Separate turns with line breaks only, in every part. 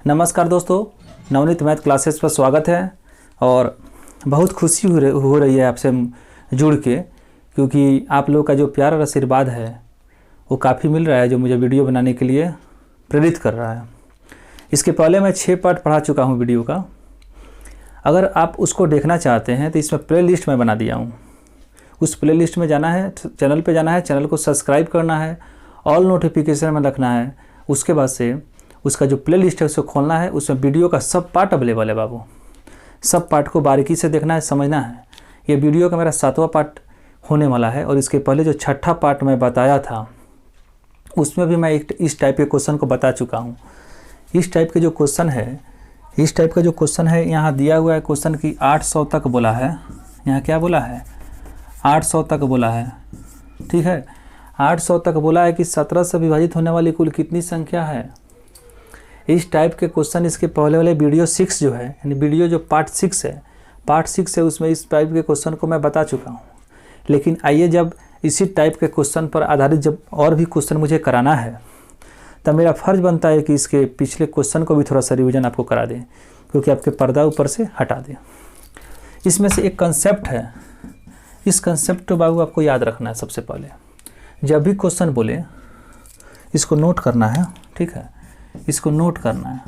नमस्कार दोस्तों, Navneet math classes पर स्वागत है। और बहुत खुशी हो रही है आपसे जुड़ के, क्योंकि आप लोगों का जो प्यार और आशीर्वाद है वो काफ़ी मिल रहा है, जो मुझे वीडियो बनाने के लिए प्रेरित कर रहा है। इसके पहले मैं 6 पार्ट पढ़ा चुका हूँ वीडियो का। अगर आप उसको देखना चाहते हैं तो इसमें प्ले लिस्ट में बना दिया हूँ। उस प्ले लिस्ट में जाना है, चैनल पे जाना है, चैनल को सब्सक्राइब करना है, ऑल नोटिफिकेशन में रखना है। उसके बाद से उसका जो प्ले लिस्ट है उसको खोलना है। उसमें वीडियो का सब पार्ट अवेलेबल है बाबू। सब पार्ट को बारीकी से देखना है, समझना है। ये वीडियो का मेरा 7वां पार्ट होने वाला है और इसके पहले जो 6ठा पार्ट मैं बताया था उसमें भी मैं इस टाइप के क्वेश्चन को बता चुका हूँ। इस टाइप के जो क्वेश्चन है, यहाँ दिया हुआ है क्वेश्चन की 800 तक बोला है। यहाँ क्या बोला है? 800 तक बोला है। ठीक है, 800 तक बोला है कि 17 से विभाजित होने वाली कुल कितनी संख्या है। इस टाइप के क्वेश्चन इसके पहले वाले वीडियो 6 जो है, यानी वीडियो जो पार्ट 6 है, उसमें इस टाइप के क्वेश्चन को मैं बता चुका हूँ। लेकिन आइए, जब इसी टाइप के क्वेश्चन पर आधारित जब और भी क्वेश्चन मुझे कराना है तब मेरा फ़र्ज़ बनता है कि इसके पिछले क्वेश्चन को भी थोड़ा सा रिविज़न आपको करा दें, क्योंकि आपके पर्दा ऊपर से हटा दें। इसमें से एक कंसेप्ट है, इस कंसेप्ट को बाबू आपको याद रखना है। सबसे पहले जब भी क्वेश्चन बोले इसको नोट करना है। ठीक है, इसको नोट करना है,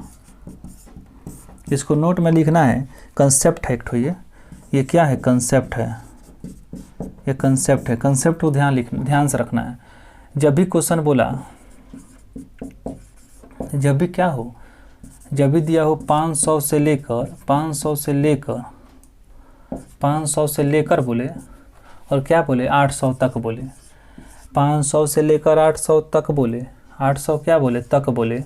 इसको नोट में लिखना है। कंसेप्ट है एक ठो, ये क्या है? कंसेप्ट है, ये कंसेप्ट है। कंसेप्ट को ध्यान से रखना है। जब भी क्वेश्चन बोला, जब भी क्या हो, जब भी दिया हो 500 से लेकर बोले, और क्या बोले? 800 तक बोले। 500 से लेकर 800 तक बोले, 800 क्या बोले? तक बोले।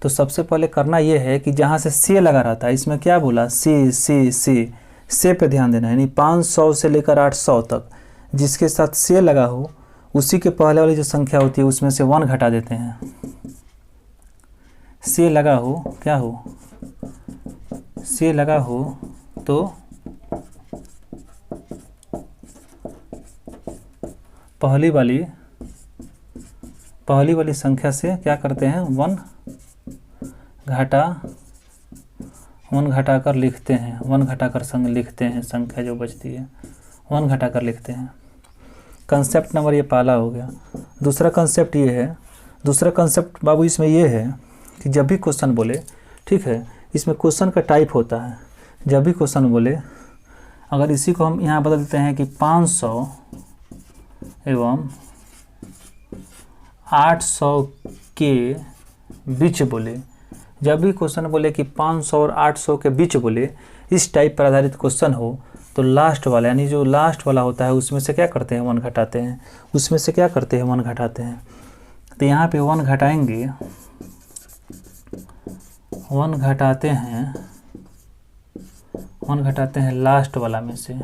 तो सबसे पहले करना ये है कि जहाँ से से लगा रहता है, इसमें क्या बोला? से पे ध्यान देना है। यानी 500 से लेकर 800 तक जिसके साथ से लगा हो उसी के पहले वाली जो संख्या होती है उसमें से 1 घटा देते हैं। से लगा हो, क्या हो? से लगा हो तो पहली वाली संख्या से क्या करते हैं? 1 घटा कर लिखते हैं। 1 घटा कर लिखते हैं, संख्या जो बचती है 1 घटा कर लिखते हैं। कंसेप्ट नंबर ये पहला हो गया। दूसरा कंसेप्ट ये है, दूसरा कंसेप्ट बाबू इसमें ये है कि जब भी क्वेश्चन बोले, ठीक है, इसमें क्वेश्चन का टाइप होता है। जब भी क्वेश्चन बोले, अगर इसी को हम यहाँ बदल देते हैं कि 500 एवं 800 के बीच बोले, जब भी क्वेश्चन बोले कि 500 और 800 के बीच बोले, इस टाइप पर आधारित क्वेश्चन हो तो लास्ट वाला, यानी जो लास्ट वाला होता है उसमें से क्या करते हैं? 1 घटाते हैं। उसमें से क्या करते हैं? 1 घटाते हैं। तो यहाँ पे 1 घटाएंगे, 1 घटाते हैं लास्ट वाला में से,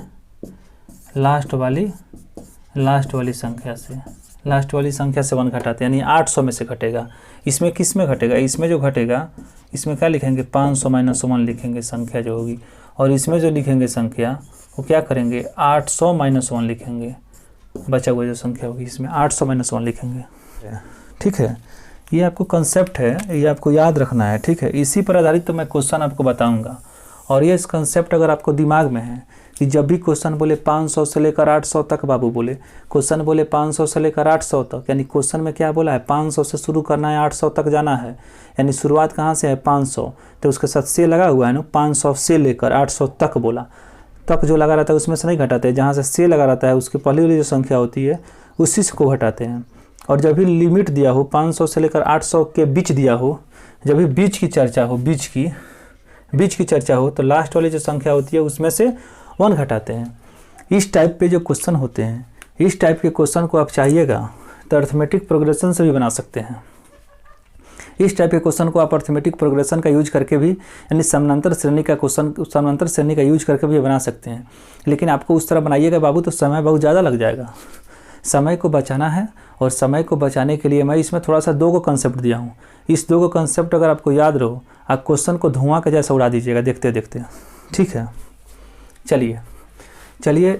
लास्ट वाली संख्या से, लास्ट वाली संख्या से 1 घटाते हैं, यानी 800 में से घटेगा। इसमें किस में घटेगा? इसमें जो घटेगा, इसमें क्या लिखेंगे? 500 - 1 लिखेंगे संख्या जो होगी, और इसमें जो लिखेंगे संख्या वो क्या करेंगे? 800 - 1 लिखेंगे। बचा हुआ जो संख्या होगी इसमें 800 - 1 लिखेंगे। ठीक है, ये आपको कंसेप्ट है, ये आपको याद रखना है। ठीक है, इसी पर आधारित तो मैं क्वेश्चन आपको बताऊंगा। और ये इस कंसेप्ट अगर आपको दिमाग में है कि जब भी क्वेश्चन बोले 500 से लेकर 800 तक बाबू बोले, क्वेश्चन बोले 500 से लेकर 800 तक, यानी क्वेश्चन में क्या बोला है? 500 से शुरू करना है, 800 तक जाना है। यानी शुरुआत कहाँ से है? 500, तो उसके साथ से लगा हुआ है ना। 500 से लेकर 800 तक बोला, तक जो लगा रहता है उसमें से नहीं घटाते। जहाँ से लगा रहता है उसके पहले वाली जो संख्या होती है उसी से को घटाते हैं। और जब भी लिमिट दिया हो 500 से लेकर 800 के बीच दिया हो, जब भी बीच की चर्चा हो, तो लास्ट वाली जो संख्या होती है उसमें से 1 घटाते हैं। इस टाइप पे जो क्वेश्चन होते हैं, इस टाइप के क्वेश्चन को आप चाहिएगा तो अर्थमेटिक प्रोग्रेशन से भी बना सकते हैं। इस टाइप के क्वेश्चन को आप अर्थमेटिक प्रोग्रेशन का यूज करके भी, यानी समानांतर श्रेणी का यूज करके भी बना सकते हैं। लेकिन आपको उस तरह बनाइएगा बाबू तो समय बहुत ज़्यादा लग जाएगा। समय को बचाना है, और समय को बचाने के लिए मैं इसमें थोड़ा सा 2 को कंसेप्ट दिया हूँ। इस 2 को कंसेप्ट अगर आपको याद रहो, आप क्वेश्चन को धुआं का जैसा उड़ा दीजिएगा देखते देखते। ठीक है, चलिए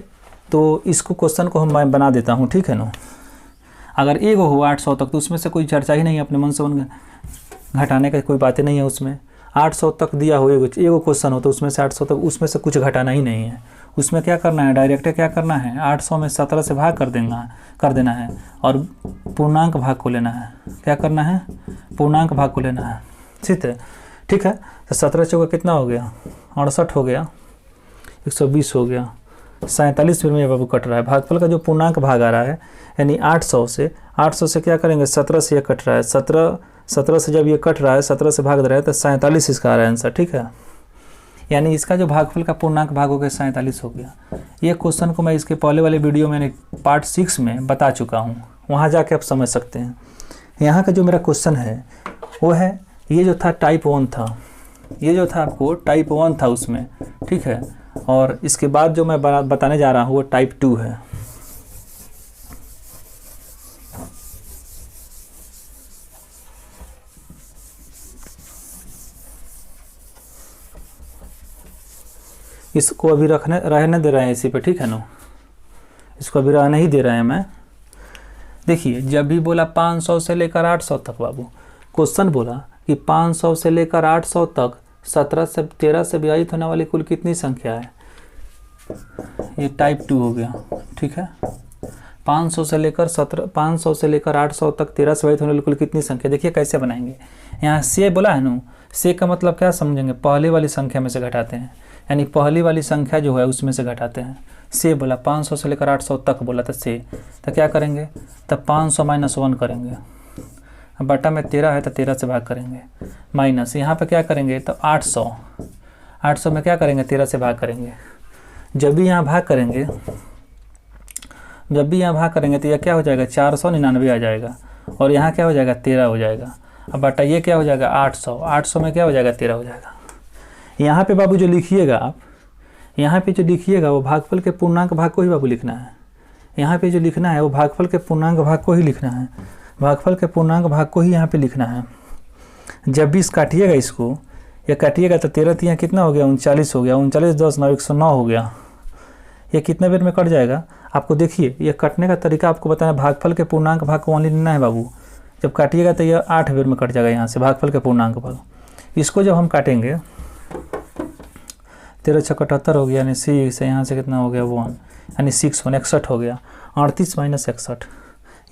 तो इसको क्वेश्चन को हम बना देता हूँ। ठीक है ना, अगर एगो हो 800 तक तो उसमें से कोई चर्चा ही नहीं है, अपने मन से घटाने का कोई बातें नहीं है उसमें। 800 तक दिया हो, एगो क्वेश्चन हो तो उसमें से 800 तक, उसमें से कुछ घटाना ही नहीं है। उसमें क्या करना है, डायरेक्ट क्या करना है, 800 में 17 से भाग कर देना है और पूर्णांक भाग को लेना है। क्या करना है, पूर्णांक भाग को लेना है। ठीक है। तो 17 चौका कितना हो गया, 68 हो गया, 120 हो गया, 47 में बाबू कट रहा है। भागफल का जो पूर्णांक भाग आ रहा है यानी 800 से क्या करेंगे, 17 से ये कट रहा है, 17 से जब ये कट रहा है, 17 से भाग रहा है तो 47 इसका आ रहा है आंसर। ठीक है, यानी इसका जो भागफल का पूर्णांक भाग हो गया 47 हो गया। ये क्वेश्चन को मैं इसके पहले वाले वीडियो में पार्ट 6 में बता चुका हूँ, वहाँ जाके आप समझ सकते हैं। यहाँ का जो मेरा क्वेश्चन है वो है, ये जो था टाइप 1 था, ये जो था आपको टाइप 1 था उसमें। ठीक है, और इसके बाद जो मैं बताने जा रहा हूँ वो टाइप 2 है। इसको अभी रहने दे रहे हैं इसी पे, ठीक है ना, इसको अभी रहने ही दे रहे हैं मैं। देखिए, जब भी बोला 500 से लेकर 800 तक बाबू, क्वेश्चन बोला कि 500 से लेकर 800 तक 13 से विभाजित होने वाली कुल कितनी संख्या है, ये टाइप 2 हो गया। ठीक है, 500 से लेकर 800 तक 13 से विभाजित होने वाली कुल कितनी संख्या। देखिए कैसे बनाएंगे, यहाँ से बोला है ना, से का मतलब क्या समझेंगे, पहले वाली संख्या में से घटाते हैं, यानी पहली वाली संख्या जो है उसमें से घटाते हैं। से बोला 500 से लेकर 800 तक बोला था से, तो क्या करेंगे, तब 500 - 1 करेंगे, बटा में 13 है तो 13 से भाग करेंगे, माइनस यहाँ पे क्या करेंगे, तो 800 में क्या करेंगे, 13 से भाग करेंगे। जब भी यहाँ भाग करेंगे तो यह क्या हो जाएगा, 499 आ जाएगा, और यहाँ क्या हो जाएगा, 13 हो जाएगा। अब बटा ये क्या हो जाएगा, 800 में क्या हो जाएगा, 13 हो जाएगा। यहाँ पे बाबू जो लिखिएगा आप, यहाँ पे जो लिखिएगा वो भागफल के पूर्णांक भाग को ही बाबू लिखना है। यहाँ पे जो लिखना है वो भागफल के पूर्णांक भाग को ही लिखना है, भागफल के पूर्णांक भाग को ही यहाँ पे लिखना है। जब भी इस काटिएगा, इसको ये काटिएगा तो 13 यहाँ कितना हो गया, 39 हो गया, 39 10 9 109 हो गया। ये कितने बेर में कट जाएगा आपको, देखिए ये कटने का तरीका आपको बताना। भागफल के पूर्णांक भाग को ओनली लेना है बाबू, जब काटिएगा तो ये 8 बेर में कट जाएगा यहाँ से भागफल के पूर्णांक भाग। इसको जब हम काटेंगे 13 × 78 हो गया, यानी 6 यहाँ से कितना हो गया 1, यानी 6 61 हो गया, 38 - 61।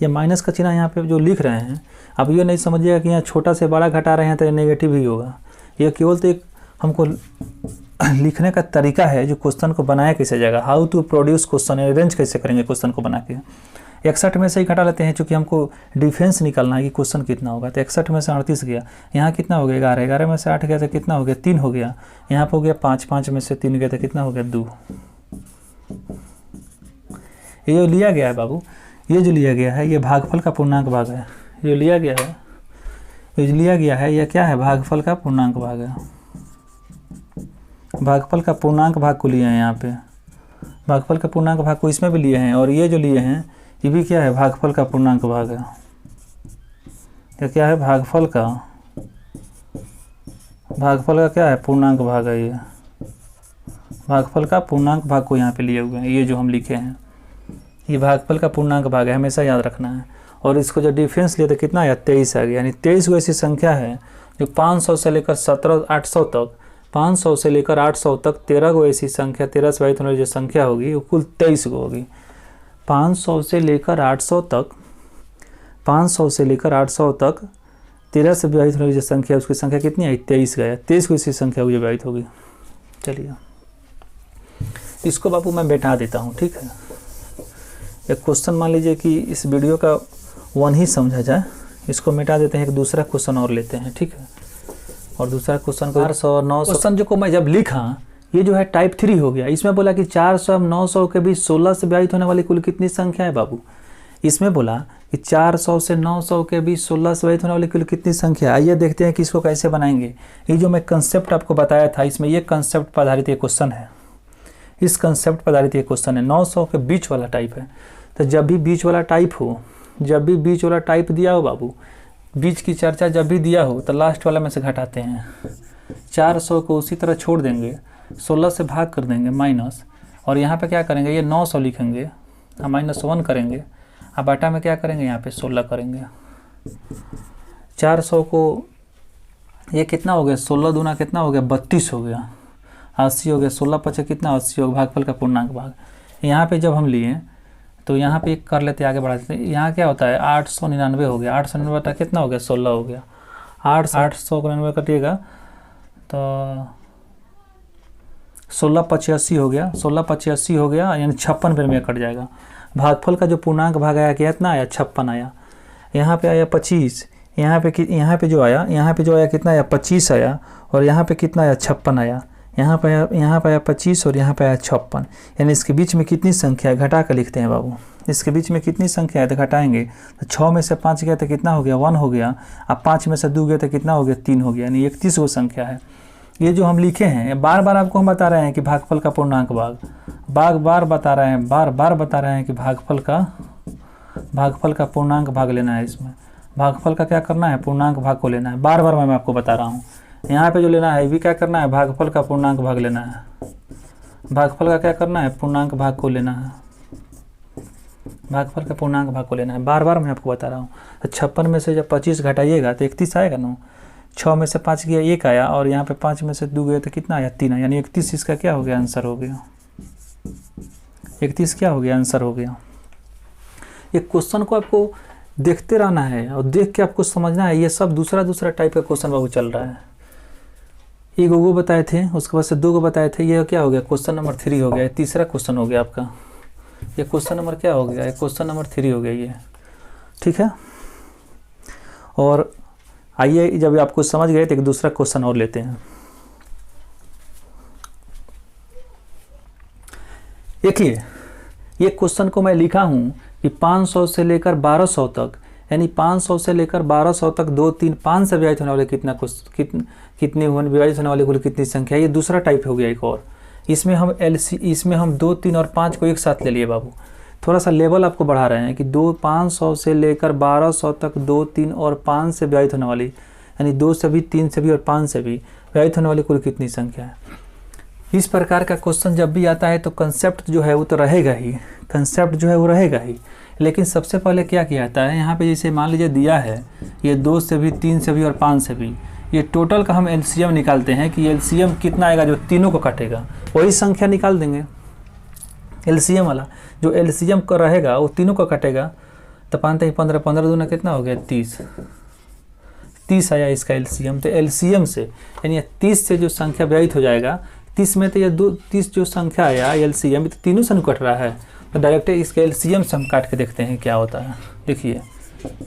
ये माइनस का चिन्ह यहाँ पे जो लिख रहे हैं, अब ये नहीं समझिएगा कि यहाँ छोटा से बड़ा घटा रहे हैं तो ये नेगेटिव ही होगा। ये केवल तो एक हमको लिखने का तरीका है, जो क्वेश्चन को बनाया कैसे जाएगा, how to produce question, arrange कैसे करेंगे क्वेश्चन को बना के। 61 में से ही घटा लेते हैं, क्योंकि हमको डिफेंस निकालना है कि क्वेश्चन कितना होगा। तो 61 में से 38 गया, यहाँ कितना हो गया 11, 11 में से 8 गया तो कितना हो गया 3 हो गया, यहाँ पर हो गया 5, 5 में से 3 गया तो कितना हो गया 2। ये जो लिया गया है बाबू, ये जो लिया गया है ये भागफल का पूर्णांक भाग है। ये लिया गया है ये क्या है, भागफल का पूर्णांक भाग है। भागफल का पूर्णांक भाग को लिए हैं यहाँ पे, भागफल का पूर्णांक भाग को इसमें भी लिए हैं, और ये जो लिए हैं ये भी क्या है, भागफल का पूर्णांक भाग है। ये क्या है, भागफल का क्या है, पूर्णांक भाग है। ये भागफल का पूर्णांक भाग को यहाँ पे लिए हुए हैं, ये जो हम लिखे हैं ये भागफल का पूर्णांक भाग है, हमेशा याद रखना है। और इसको जो डिफरेंस लिए तो कितना आया, 23 आ गया, यानी 23 को ऐसी संख्या है जो 500 से लेकर 800 तक, 500 से लेकर 800 तक 13 को ऐसी संख्या, 13 से विभाजित होने वाली जो संख्या होगी वो कुल 23 को होगी। 500 से लेकर 800 तक 13 से विभाजित होने वाली जो संख्या, उसकी संख्या कितनी आई, 23 गया, 23 को ऐसी संख्या हुई विभाजित होगी। चलिए इसको बाबू मैं बैठा देता हूँ, ठीक है। एक क्वेश्चन मान लीजिए कि इस वीडियो का 1 ही समझा जाए, इसको मिटा देते हैं, एक दूसरा क्वेश्चन और लेते हैं, ठीक है। और दूसरा क्वेश्चन 400 900 क्वेश्चन जो को मैं जब लिखा, ये जो है टाइप 3 हो गया। इसमें बोला कि 400 और 900 के बीच 16 से विभाजित होने वाली कुल कितनी संख्या है बाबू। इसमें बोला कि 400 से 900 के बीच 16 से विभाजित होने वाली कुल कितनी संख्या। आइए देखते हैं कि इसको कैसे बनाएंगे। ये जो मैं कंसेप्ट आपको बताया था, इसमें ये कंसेप्ट पर आधारित ये क्वेश्चन है, इस कंसेप्ट पर आधारित ये क्वेश्चन है। 900 के बीच वाला टाइप है, तो जब भी बीच वाला टाइप दिया हो बाबू, बीच की चर्चा जब भी दिया हो तो लास्ट वाला में से घटाते हैं। 400 को उसी तरह छोड़ देंगे, 16 से भाग कर देंगे माइनस, और यहाँ पे क्या करेंगे, ये 900 लिखेंगे, -1 करेंगे, अब बटा में क्या करेंगे, यहाँ पे 16 करेंगे। 400 को ये कितना हो गया, 16 दूना कितना हो गया, 32 हो गया, 80 हो गया, 16 पचे कितना 80 हो गया, भागफल का पूर्णांक भाग। यहाँ पे जब हम लिए तो यहाँ पे कर लेते आगे बढ़ा देते, यहाँ क्या होता है 899 हो गया, 899 बटा कितना हो गया 16 हो गया, 899 कटिएगा तो 16 पचे 80 हो गया, 16 पचे 80 हो गया, यानी 56 बेर में कट जाएगा। भागफल का जो पूर्णांक भाग आया कितना आया 56 आया, यहाँ पे आया 25, यहाँ पे जो आया कितना आया 25 आया, और यहाँ पे कितना आया 56 आया, यहाँ पे आया 25 और यहाँ पे आया 56, यानी इसके बीच में कितनी संख्या है घटा कर लिखते हैं बाबू, इसके बीच में कितनी संख्या है तो घटाएंगे, तो 6 में से 5 गया तो कितना हो गया 1 हो गया, अब 5 में से 2 गया तो कितना हो गया 3 हो गया, यानी 31 वो संख्या है। ये जो हम लिखे हैं बार बार आपको हम बता रहे हैं कि भागफल का पूर्णांक बार बार बता रहे हैं कि भागफल का पूर्णांक भाग लेना है, इसमें भागफल का क्या करना है पूर्णांक भाग को लेना है, बार बार मैं आपको बता रहा हूँ। यहाँ पे जो लेना है ये भी क्या करना है भागफल का पूर्णांक भाग लेना है, भागफल का क्या करना है पूर्णांक भाग को लेना है, भागफल का पूर्णांक भाग को लेना है, बार बार मैं आपको बता रहा हूँ। तो 56 में से जब 25 घटाइएगा तो 31 आएगा ना, 6 में से 5 गया 1 आया, और यहाँ पे 5 में से 2 गया तो कितना आया 3 आया, यानी 31 इसका क्या हो गया आंसर हो गया, 31 क्या हो गया आंसर हो गया। ये क्वेश्चन को आपको देखते रहना है और देख के आपको समझना है, ये सब दूसरा टाइप का क्वेश्चन बाबू चल रहा है। एक गो बताए थे, उसके बाद से 2 को बताए थे, ये क्या हो गया क्वेश्चन नंबर 3 हो गया, तीसरा क्वेश्चन हो गया आपका, ये क्वेश्चन नंबर क्या हो गया, क्वेश्चन नंबर 3 हो गया ये, ठीक है। और आइए जब आपको समझ गए तो एक दूसरा क्वेश्चन और लेते हैं। देखिए ये क्वेश्चन को मैं लिखा हूँ कि 500 से लेकर 1200 तक, यानी 500 से लेकर 1200 तक 2, 3, 5 से विभाजित होने वाले कितने विभाजित होने वाले कुल कितनी संख्या, ये दूसरा टाइप हो गया एक और। इसमें हम 2, 3 और 5 को एक साथ ले लिए बाबू, थोड़ा सा लेवल आपको बढ़ा रहे हैं कि 500 से लेकर 1200 तक 2, 3 और 5 से विभाजित होने वाली, यानी 2 से भी 3 से भी और 5 से भी विभाजित होने वाली कुल कितनी संख्या है। इस प्रकार का क्वेश्चन जब भी आता है तो कंसेप्ट जो है वो तो रहेगा ही, कंसेप्ट जो है वो रहेगा ही, लेकिन सबसे पहले क्या किया जाता है, यहाँ पे जैसे मान लीजिए दिया है ये 2 से भी 3 से भी और 5 से भी, ये टोटल का हम एलसीएम निकालते हैं कि एलसीएम कितना आएगा जो तीनों को काटेगा, वही संख्या निकाल देंगे। एलसीएम वाला जो एलसीएम का रहेगा वो तीनों को काटेगा, तो 5 15 15 दूना कितना हो गया 30 आया इसका एलसीएम। तो एलसीएम से यानी 30 से जो संख्या विभाजित हो जाएगा 30 में, तो ये 30 जो संख्या आया एलसीएम तो तीनों से कट रहा है, तो डायरेक्ट इसके एलसीएम से हम काट के देखते हैं क्या होता है। देखिए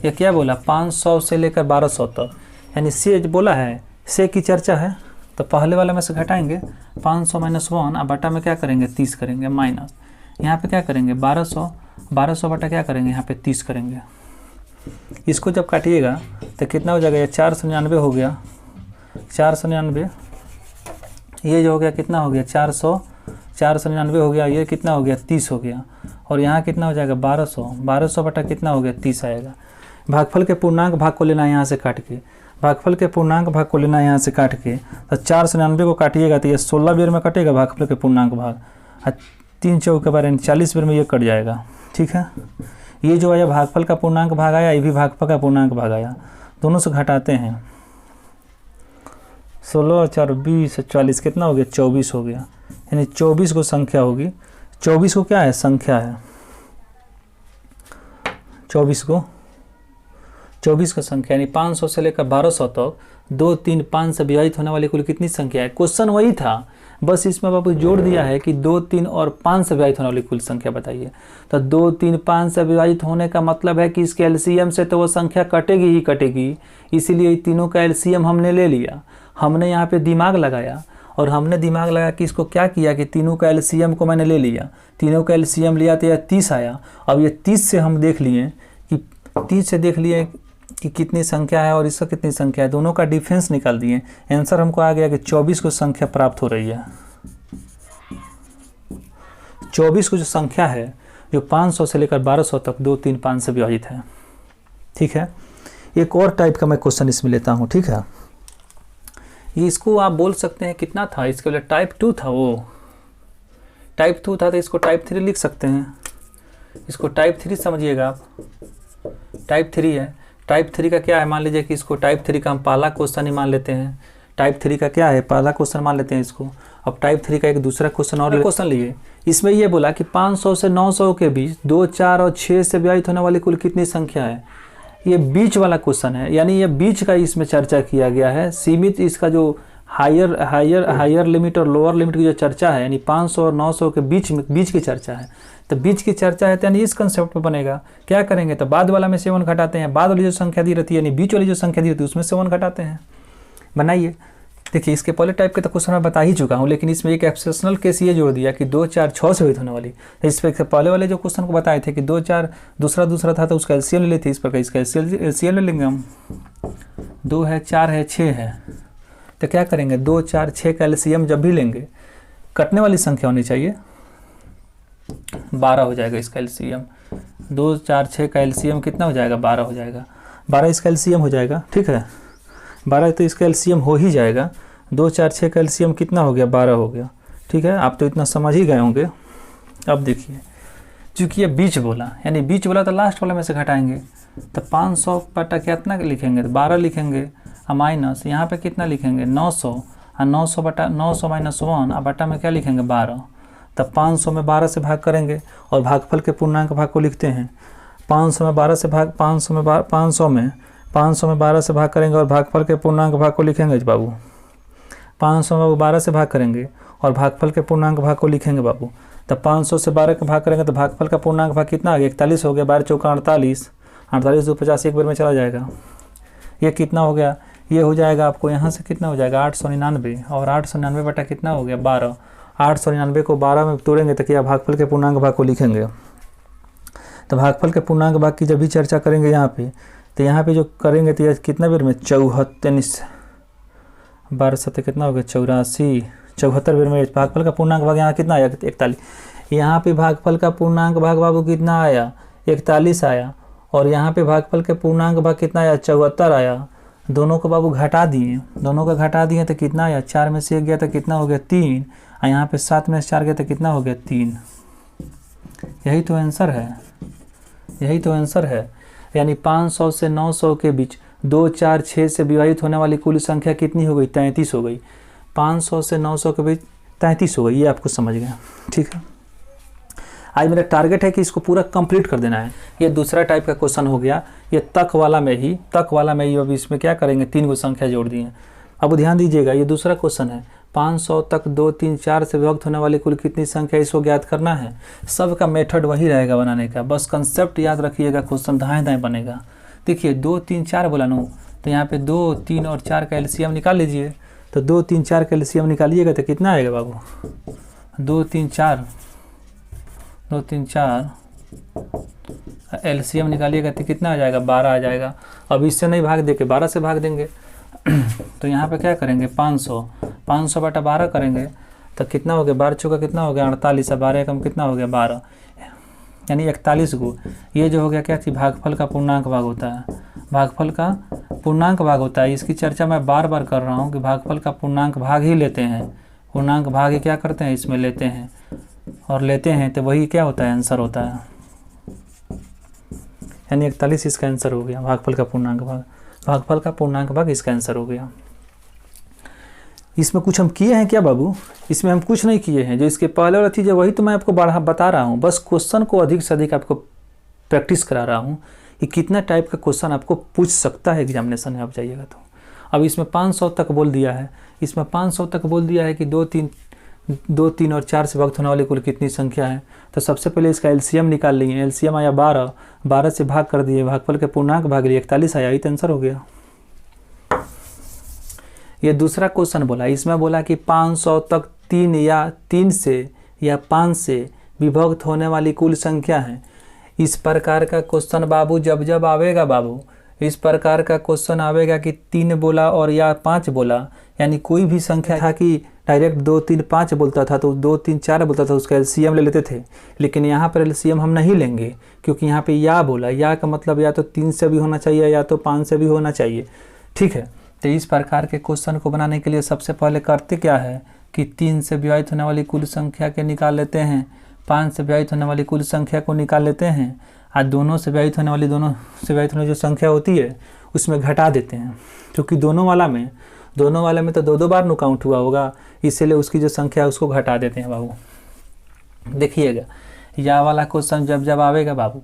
ये क्या बोला 500 से लेकर 1200 तक, यानी से बोला है, से की चर्चा है, तो पहले वाले में से घटाएंगे 500 - 1, अब बटा में क्या करेंगे 30 करेंगे, माइनस यहाँ पे क्या करेंगे 1200 बटा क्या करेंगे यहाँ पे 30 करेंगे। इसको जब काटिएगा तो कितना हो जाएगा, ये 499 हो गया, 499, ये जो हो गया कितना हो गया 499 हो गया, ये कितना हो गया 30 हो गया, और यहाँ कितना हो जाएगा 1200 बटा कितना हो गया 30 आएगा। भागफल के पूर्णांक भाग को लेना है यहाँ से काट के, भागफल के पूर्णांक भाग को लेना है यहाँ से काट के, तो 499 को काटिएगा तो ये 16 बेर में कटेगा भागफल के पूर्णांक भाग, 3 चौक के बारे में 40 बेर में ये कट जाएगा, ठीक है। ये जो आया भागफल का पूर्णांक भाग आया, ये भी भागफल का पूर्णांक भाग आया, दोनों से घटाते हैं, 16 4 20 40 कितना हो गया 24 हो गया, यानी 24 को संख्या होगी, 24 को क्या है संख्या है, 24 को संख्या, यानी 500 से लेकर 1200 तक 2, 3, 5 से विभाजित होने वाली कुल कितनी संख्या है। क्वेश्चन वही था, बस इसमें बाबू जोड़ दिया है कि 2, 3 और 5 से विभाजित होने वाली कुल संख्या बताइए। तो 2, 3, 5 से विभाजित होने का मतलब है कि इसके एलसीएम से तो वो संख्या कटेगी ही कटेगी, इसीलिए तीनों का एलसीएम हमने ले लिया। हमने यहाँ पे दिमाग लगाया, और हमने दिमाग लगा कि इसको क्या किया कि तीनों का एलसीएम को मैंने ले लिया, तीनों का एलसीएम लिया तो यह 30 आया। अब ये 30 से हम देख लिए कि कितनी संख्या है और इसका कितनी संख्या है, दोनों का डिफरेंस निकाल दिए, आंसर हमको आ गया कि 24 को संख्या प्राप्त हो रही है। 24 को जो संख्या है जो 500 से लेकर 1200 तक 2, 3, 5 से विभाजित है, ठीक है। एक और टाइप का मैं क्वेश्चन इसमें लेता हूँ, ठीक है। ये इसको आप बोल सकते हैं कितना था, इसके लिए टाइप 2 था, वो टाइप 2 था तो इसको टाइप 3 लिख सकते हैं। इसको टाइप 3 समझिएगा आप, टाइप 3 है टाइप 3 का क्या है, मान लीजिए कि इसको टाइप 3 का हम पहला क्वेश्चन ही मान लेते हैं। टाइप 3 का क्या है, पहला क्वेश्चन मान लेते हैं इसको। अब टाइप 3 का एक दूसरा क्वेश्चन और क्वेश्चन लिए, इसमें ये बोला कि 500 से 900 के बीच 2, 4 और 6 से विभाजित होने वाली कुल कितनी संख्या है। ये बीच वाला क्वेश्चन है, यानी ये बीच का इसमें चर्चा किया गया है। सीमित इसका जो हायर लिमिट और लोअर लिमिट की जो चर्चा है, यानी 500 और 900 के बीच की चर्चा है। तो बीच की चर्चा है तो यानी इस कंसेप्ट में बनेगा। क्या करेंगे, तो बाद वाला में से 1 घटाते हैं, बाद वाली जो संख्या दी रहती है यानी बीच वाली जो संख्या दी रहती है उसमें से 1 घटाते हैं। बनाइए। देखिए इसके पहले टाइप के तो क्वेश्चन मैं बता ही चुका हूँ, लेकिन इसमें एक एक्सेप्शनल केस ये जोड़ दिया कि 2, 4, 6 से विभाजित होने वाली। इस पर पहले वाले जो क्वेश्चन को बताए थे कि 2, 4 दूसरा था तो उसका एलसीएम ले लेते, इस पर इसका एलसीएम ले लेंगे हम। 2 है, 4 है, 6 है, तो क्या करेंगे 2, 4, 6 का एलसीएम जब भी लेंगे कटने वाली संख्या होनी चाहिए 12 हो जाएगा इसका एलसीएम। 2, 4, 6 का एलसीएम कितना हो जाएगा, 12 हो जाएगा। 12 इसका एलसीएम हो जाएगा, ठीक है। 12 तो इसका एलसीएम हो ही जाएगा। 2, 4, 6 का एलसीएम कितना हो गया, 12 हो गया, ठीक है। आप तो इतना समझ ही गए होंगे। अब देखिए चूँकि ये बीच बोला, यानी बीच बोला तो लास्ट वाला में से घटाएंगे, तो 500 बटा कितना लिखेंगे, 12 लिखेंगे, और माइनस यहाँ पे कितना लिखेंगे 900, और 900 बटा 900 माइनस 1, और बटा में क्या लिखेंगे 12। तब 500 में 12 से भाग करेंगे और भागफल के पूर्णांक भाग को लिखते हैं। 500 में 12 से भाग 500 में 12 से भाग करेंगे और भागफल के पूर्णांक भाग को लिखेंगे बाबू। 500 में 12 से भाग करेंगे और भागफल के पूर्णांक भाग को लिखेंगे बाबू। तब 500 से 12 का भाग करेंगे तो भागफल का पूर्णांक भाग कितना आ गया, 41 हो गया। 12 चौका 48, 48 2 50 एक बार में चला जाएगा। ये कितना हो गया, ये हो जाएगा आपको यहाँ से कितना हो जाएगा 899, और 899 बटा कितना हो गया 12। 899 को 12 में तोड़ेंगे तो क्या भागफल के पूर्णांक भाग को लिखेंगे। तो भागफल के पूर्णांक भाग की जब भी चर्चा करेंगे यहाँ पे, तो यहाँ पे जो करेंगे तो यह कितना बेर में 74, 12 सत्ते कितना हो गया 84, 74 बेर में भागफल का पूर्णांक भाग यहाँ कितना आया 41। यहाँ पे भागफल का पूर्णांक भाग बाबू कितना आया 41 आया, और यहाँ पे भागफल के पूर्णांक भाग कितना आया 74 आया। दोनों को बाबू घटा दिए, दोनों को घटा दिए तो कितना आया, 4 में से 1 गया तो कितना हो गया 3, और यहाँ पे 7 में से 4 गया तो कितना हो गया 3। यही तो आंसर है, यही तो आंसर है। यानी 500 से 900 के बीच 2, 4, 6 से विभाजित होने वाली कुल संख्या कितनी हो गई, 33 हो गई। 500 से 900 के बीच 33 हो गई, ये आपको समझ गया, ठीक है। आज मेरा टारगेट है कि इसको पूरा कंप्लीट कर देना है। ये दूसरा टाइप का क्वेश्चन हो गया। ये तक वाला में ही अब इसमें क्या करेंगे 3 को संख्या जोड़ दी है। अब ध्यान दीजिएगा, ये दूसरा क्वेश्चन है। 500 तक 2, 3, 4 से विभक्त होने वाली कुल कितनी संख्या, इसको ज्ञात करना है। सबका मेथड वही रहेगा बनाने का, बस कंसेप्ट याद रखिएगा, क्वेश्चन दाएं दाएं बनेगा। देखिए 2, 3, 4 बोला नो, तो यहाँ पे 2, 3 और 4 का एलसीएम निकाल लीजिए। तो 2, 3, 4 का एलसीएम निकालिएगा तो कितना आएगा बाबू, 2, 3, 4 एलसीएम निकालिएगा तो कितना आ जाएगा 12 आ जाएगा। अब इससे नहीं भाग दे के 12 से भाग देंगे तो यहाँ पे क्या करेंगे 500 बटा 12 करेंगे तो कितना हो गया, 12 चौका कितना हो गया 48, 12 कम कितना हो गया 12, यानी 41 को। ये जो हो गया क्या चीज़, भागफल का पूर्णांक भाग होता है, भागफल का पूर्णांक भाग होता है। इसकी चर्चा मैं बार बार कर रहा हूँ कि भागफल का पूर्णांक भाग ही लेते हैं, पूर्णांक भाग ही क्या करते हैं इसमें लेते हैं, और लेते हैं तो वही क्या होता है आंसर होता है, यानी 41 इसका आंसर हो गया। भागफल का पूर्णांक भाग, भागफल का पूर्णांक भाग इसका आंसर हो गया। इसमें कुछ हम किए हैं क्या बाबू, इसमें हम कुछ नहीं किए हैं। जो इसके पहले वाला चीज़ है वही तो मैं आपको बता रहा हूँ, बस क्वेश्चन को अधिक से अधिक आपको प्रैक्टिस करा रहा हूँ कि कितना टाइप का क्वेश्चन आपको पूछ सकता है एग्जामिनेशन में आप जाइएगा तो। अब इसमें 500 तक बोल दिया है, इसमें 500 तक बोल दिया है कि 2, 3 और 4 से विभक्त होने वाली कुल कितनी संख्या है। तो सबसे पहले इसका एलसीएम निकाल लिए, एलसीएम आया 12, 12 से भाग कर दिए, भागफल के पूर्णांक भाग लिए 41 आया, ये तो आंसर हो गया। ये दूसरा क्वेश्चन बोला, इसमें बोला कि 500 तक 3 से या 5 से विभक्त होने वाली कुल संख्या है। इस प्रकार का क्वेश्चन बाबू जब आवेगा बाबू, इस प्रकार का क्वेश्चन आवेगा कि 3 बोला और या 5 बोला, यानी कोई भी संख्या था कि डायरेक्ट 2, 3, 5 बोलता था तो 2, 3, 4 बोलता था, उसका एलसीएम ले लेते थे। लेकिन यहाँ पर एलसीएम हम नहीं लेंगे क्योंकि यहाँ पे या बोला, या का मतलब या तो 3 से भी होना चाहिए या तो 5 से भी होना चाहिए, ठीक है। तो इस प्रकार के क्वेश्चन को बनाने के लिए सबसे पहले करते क्या है कि 3 से विभाजित होने वाली कुल संख्या के निकाल लेते हैं, 5 से विभाजित होने वाली कुल संख्या को निकाल लेते हैं, आज दोनों से विभाजित होने वाली जो संख्या होती है उसमें घटा देते हैं, क्योंकि दोनों वाला में तो दो बार नो काउंट हुआ होगा, इसीलिए उसकी जो संख्या है उसको घटा देते हैं बाबू। देखिएगा या वाला क्वेश्चन जब आवेगा बाबू,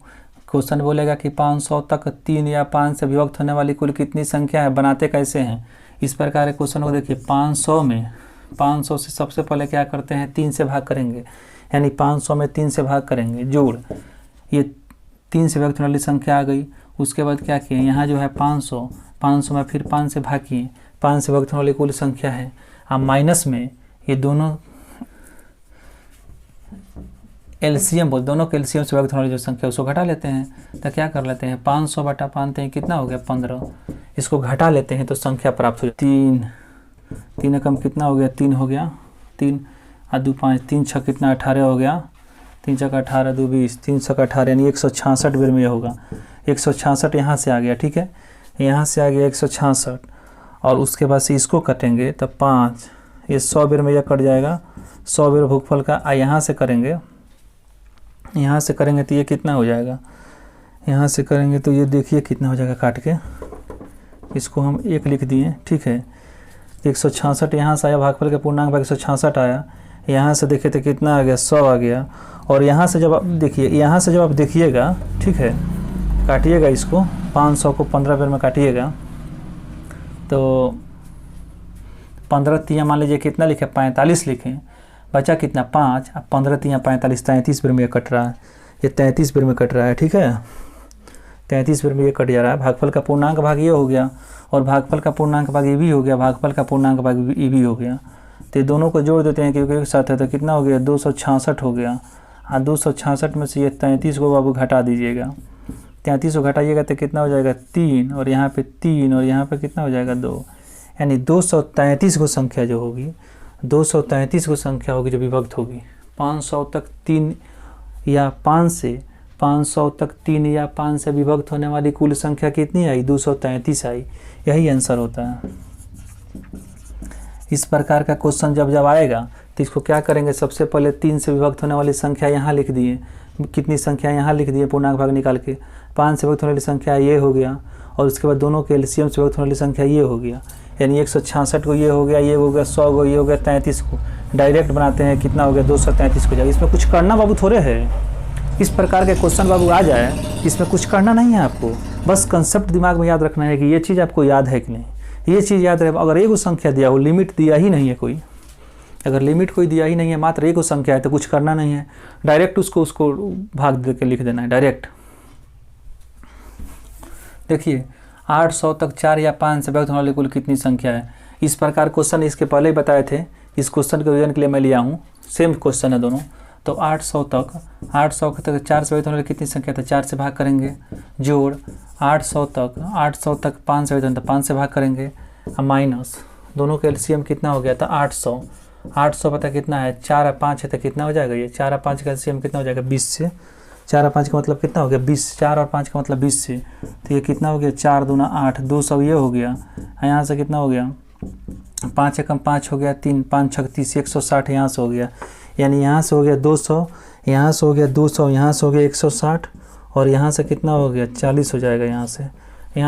क्वेश्चन बोलेगा कि 500 तक 3 या 5 से विभक्त होने वाली कुल कितनी संख्या है, बनाते कैसे हैं। इस प्रकार के क्वेश्चन को देखिए 500 से सबसे पहले क्या करते हैं, 3 से भाग करेंगे, यानी 500 में 3 से भाग करेंगे, जोड़, ये 3 से विभक्त होने वाली संख्या आ गई। उसके बाद क्या किए, यहाँ जो है 500 में फिर 5 से भाग किए, 5 से विभक्त होने वाली कुल संख्या है। अब माइनस में ये दोनों एलसीएम दोनों के एलसीएम से विभक्त होने वाली जो संख्या उसको घटा लेते हैं। तो क्या कर लेते हैं, 500 बटा 5 कितना हो गया 15, इसको घटा लेते हैं तो संख्या प्राप्त हो जाती 3 एकम कितना हो गया 3 हो गया, 3 और 2 5, 3 6 कितना 18 हो गया, 3 6 18 2 20, 3 6 18 यानी 166 बेर में होगा। 166 यहाँ से आ गया, ठीक है, यहाँ से आ गया 166 और उसके बाद से इसको कटेंगे तो 5, ये 100 बेर में यह कट जाएगा, 100 बेर भुगफल का। यहाँ से करेंगे तो ये कितना हो जाएगा, यहाँ से करेंगे तो ये देखिए कितना हो जाएगा, काट के इसको हम 1 लिख दिए, ठीक है। 166 यहाँ से आया, भागफल के पूर्णांक भाग 166 आया, यहाँ से देखिए तो कितना आ गया 100 आ गया। और यहाँ से जब आप देखिएगा, ठीक है, काटिएगा इसको, 500 को 15 बेर में काटिएगा तो 15 तिया मान लीजिए कितना लिखे 45 लिखें, बचा कितना 5, अब 15 तिया 45, 33 बेर में ये कट रहा है, ये 33 बेर में कट रहा है, ठीक है, 33 बेर में ये कट जा रहा है। भागफल का पूर्णांक भाग ये हो गया और भागफल का पूर्णांक भाग ये भी हो गया, भागफल का पूर्णांक भाग ये भी हो गया। तो दोनों को जोड़ देते हैं क्योंकि एक साथ है, तो कितना हो गया 266 हो गया। हाँ 266 में से ये 33 को बाबू घटा दीजिएगा, 33 को घटाइएगा तो कितना हो जाएगा 3 और यहाँ पे 3 और यहाँ पे कितना हो जाएगा 2, यानी 233 को संख्या जो होगी, 233 को संख्या होगी जो विभक्त होगी। 500 तक 3 या 5 से 500 तक 3 या 5 से विभक्त होने वाली कुल संख्या कितनी आई, 233 आई। यही आंसर होता है। इस प्रकार का क्वेश्चन जब आएगा तो इसको क्या करेंगे, सबसे पहले 3 से विभक्त होने वाली संख्या यहाँ लिख दिए, कितनी संख्या यहाँ लिख दिए पूर्णांक भाग निकाल के, 5 से विभक्त होने वाली संख्या ये हो गया और उसके बाद दोनों के एलसीएम से विभक्त होने वाली संख्या ये हो गया, यानी 166 को ये हो गया, 100 को ये हो गया, 33 को डायरेक्ट बनाते हैं, कितना हो गया 233 को जाएगा। इसमें कुछ करना बाबू थोड़े है, इस प्रकार के क्वेश्चन बाबू आ जाए इसमें कुछ करना नहीं है आपको, बस कंसेप्ट दिमाग में याद रखना है कि ये चीज़ आपको याद है कि नहीं, ये चीज़ याद रहे। अगर एक संख्या दिया हो, लिमिट दिया ही नहीं है कोई, अगर लिमिट कोई दिया ही नहीं है, मात्र एक संख्या है तो कुछ करना नहीं है, डायरेक्ट उसको भाग दे के लिख देना है डायरेक्ट। देखिए 800 तक 4 या 5 से विभक्त होने वाली कुल कितनी संख्या है। इस प्रकार क्वेश्चन इसके पहले ही बताए थे, इस क्वेश्चन के रिवीजन के लिए मैं लिया हूँ, सेम क्वेश्चन है दोनों। तो 800 तक 4 से विभक्त होने वाली कितनी संख्या, तो 4 से भाग करेंगे, जोड़ 800 तक 5 से विभक्त होने तो 5 से भाग करेंगे, अब माइनस दोनों के एलसीएम कितना हो गया था 800 पता कितना है 4 और 5 है तो कितना हो जाएगा, ये 4 और 5 का एलसीएम कितना हो जाएगा 20 से, 4 और 5 का मतलब कितना हो गया 20, 4 और 5 का मतलब 20 से, तो ये कितना हो गया 4 दूना 8, 200 ये हो गया। यहाँ से कितना हो गया 5 एकम 5 हो गया, 3 5 6 30, 160 यहाँ से हो गया, यानी यहाँ से हो गया 200, यहाँ से हो गया 200, यहाँ से हो गया 160 और यहाँ से कितना हो गया 40 हो जाएगा। यहाँ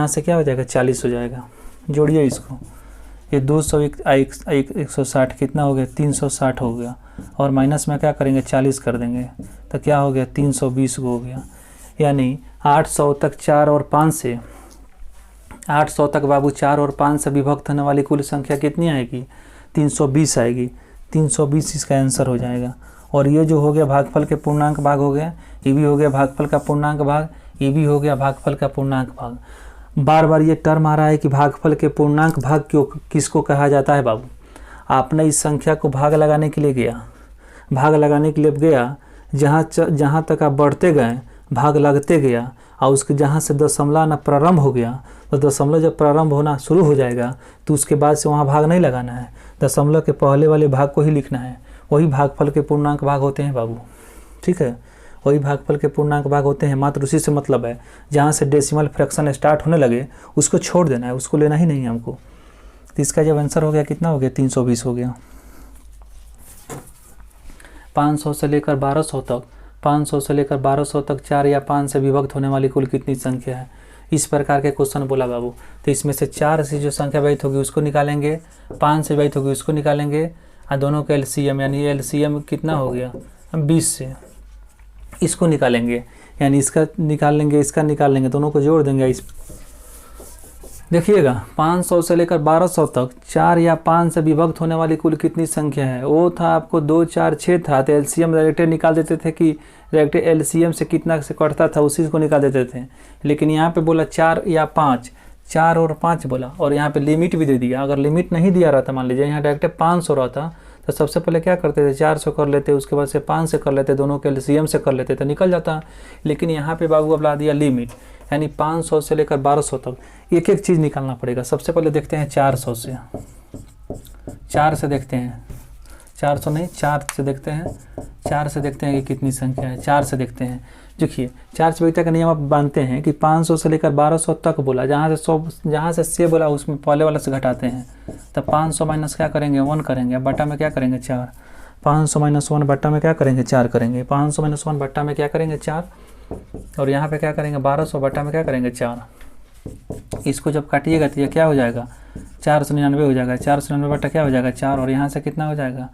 से क्या हो जाएगा 40 हो जाएगा। जोड़िए इसको, ये 200 160 कितना हो गया 360 हो गया और माइनस में क्या करेंगे 40 कर देंगे तो क्या हो गया 320 हो गया। यानी 800 तक 4 और 5 से 800 तक बाबू 4 और 5 से विभक्त होने वाली कुल संख्या कितनी आएगी 320 आएगी। 320 इसका आंसर हो जाएगा। और ये जो हो गया भागफल के पूर्णांक भाग हो गया, ये भी हो गया भागफल का पूर्णांक भाग, ये भी हो गया भागफल का पूर्णांक भाग। बार बार ये टर्म आ रहा है कि भागफल के पूर्णांक भाग किसको कहा जाता है बाबू। आपने इस संख्या को भाग लगाने के लिए गया, जहाँ तक आप बढ़ते गए भाग लगते गया और उसके जहाँ से दशमलव ना प्रारंभ हो गया तो दशमलव जब प्रारंभ होना शुरू हो जाएगा तो उसके बाद से वहाँ भाग नहीं लगाना है, दशमलव के पहले वाले भाग को ही लिखना है। वही भागफल के पूर्णांक भाग होते हैं बाबू, ठीक है, वही भागफल के पूर्णांक भाग होते हैं। मात्र उसी से मतलब है जहाँ से डेसिमल फ्रैक्शन स्टार्ट होने लगे उसको छोड़ देना है, उसको लेना ही नहीं है हमको। तो इसका जब आंसर हो गया कितना हो गया 320 हो गया। 500 से लेकर 1200 तक 500 से लेकर 1200 तक 4 या 5 से विभक्त होने वाली कुल कितनी संख्या है। इस प्रकार के क्वेश्चन बोला बाबू। तो इसमें से 4 से जो संख्या विभक्त होगी उसको निकालेंगे, 5 से विभक्त होगी उसको निकालेंगे, और दोनों का एलसीएम यानी एलसीएम कितना हो गया 20 से, इसको निकालेंगे, यानी इसका निकाल लेंगे, इसका निकाल लेंगे, दोनों को जोड़ देंगे। इस देखिएगा 500 से लेकर 1200 तक 4 या 5 से विभक्त होने वाली कुल कितनी संख्या है। वो था आपको 2 4 6 था, तो एलसीएम डायरेक्ट निकाल देते थे कि डायरेक्ट एलसीएम से कितना से कटता था उसी को निकाल देते थे। लेकिन यहाँ पे बोला 4 या 5, 4 और 5 बोला, और यहाँ पे लिमिट भी दे दिया। अगर लिमिट नहीं दिया रहता, मान लीजिए यहाँ डायरेक्ट 500 रहता, तो सबसे पहले क्या करते थे 400 कर लेते, उसके बाद से 5 से कर लेते, दोनों के एलसीएम से कर लेते तो निकल जाता। लेकिन यहाँ पे बाबू अब ला दिया लिमिट, यानी 500 से लेकर 1200 तक एक एक चीज़ निकालना पड़ेगा। सबसे पहले देखते हैं 400 से, 4 से देखते हैं, 400 नहीं 4 से देखते हैं, 4 से देखते हैं कि कितनी संख्या है। 4 से देखते हैं, देखिए 4 से विभक्त का नियम आप मानते हैं कि 500 से लेकर 1200 तक बोला, जहाँ से बोला उसमें पहले वाला से घटाते हैं। तब 500 माइनस क्या करेंगे 1 करेंगे, अब बट्टा में क्या करेंगे 4, 500 माइनस 1 बट्टा में क्या करेंगे 4 करेंगे, 500 माइनस 1 बट्टा में क्या करेंगे 4, और यहाँ पे क्या करेंगे 1200 बट्टा में क्या करेंगे 4। इसको जब काटिएगा तो ये क्या हो जाएगा 499 हो जाएगा, 499 बट्टा क्या हो जाएगा 4, और यहाँ से कितना हो जाएगा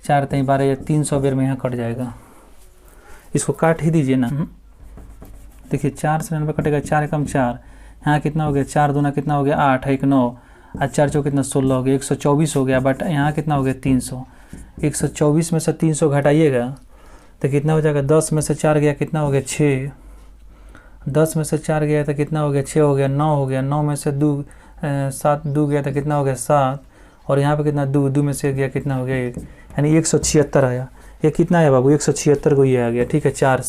4 3 12, ये 300 बेर में यहाँ कट जाएगा। इसको काट ही दीजिए ना, देखिए 4 से 99 कटेगा, 4 एकम 4, यहाँ कितना हो गया 4 दूना कितना हो गया 8, 1 9, और 4 चौ कितना 16 हो गया, 124 हो गया, बट यहाँ कितना हो गया 300। 124 में से 300 घटाइएगा तो कितना हो जाएगा, 10 में से 4 गया कितना हो गया 6, 10 में से 4 गया तो कितना हो गया 6 हो गया, 9 हो गया, 9 में से 7 2 गया तो कितना हो गया 7, और यहाँ पे कितना 2 में से गया कितना हो गया 1, यानी 176 आया। ये कितना है बाबू 176 को ये आ गया, ठीक है। 4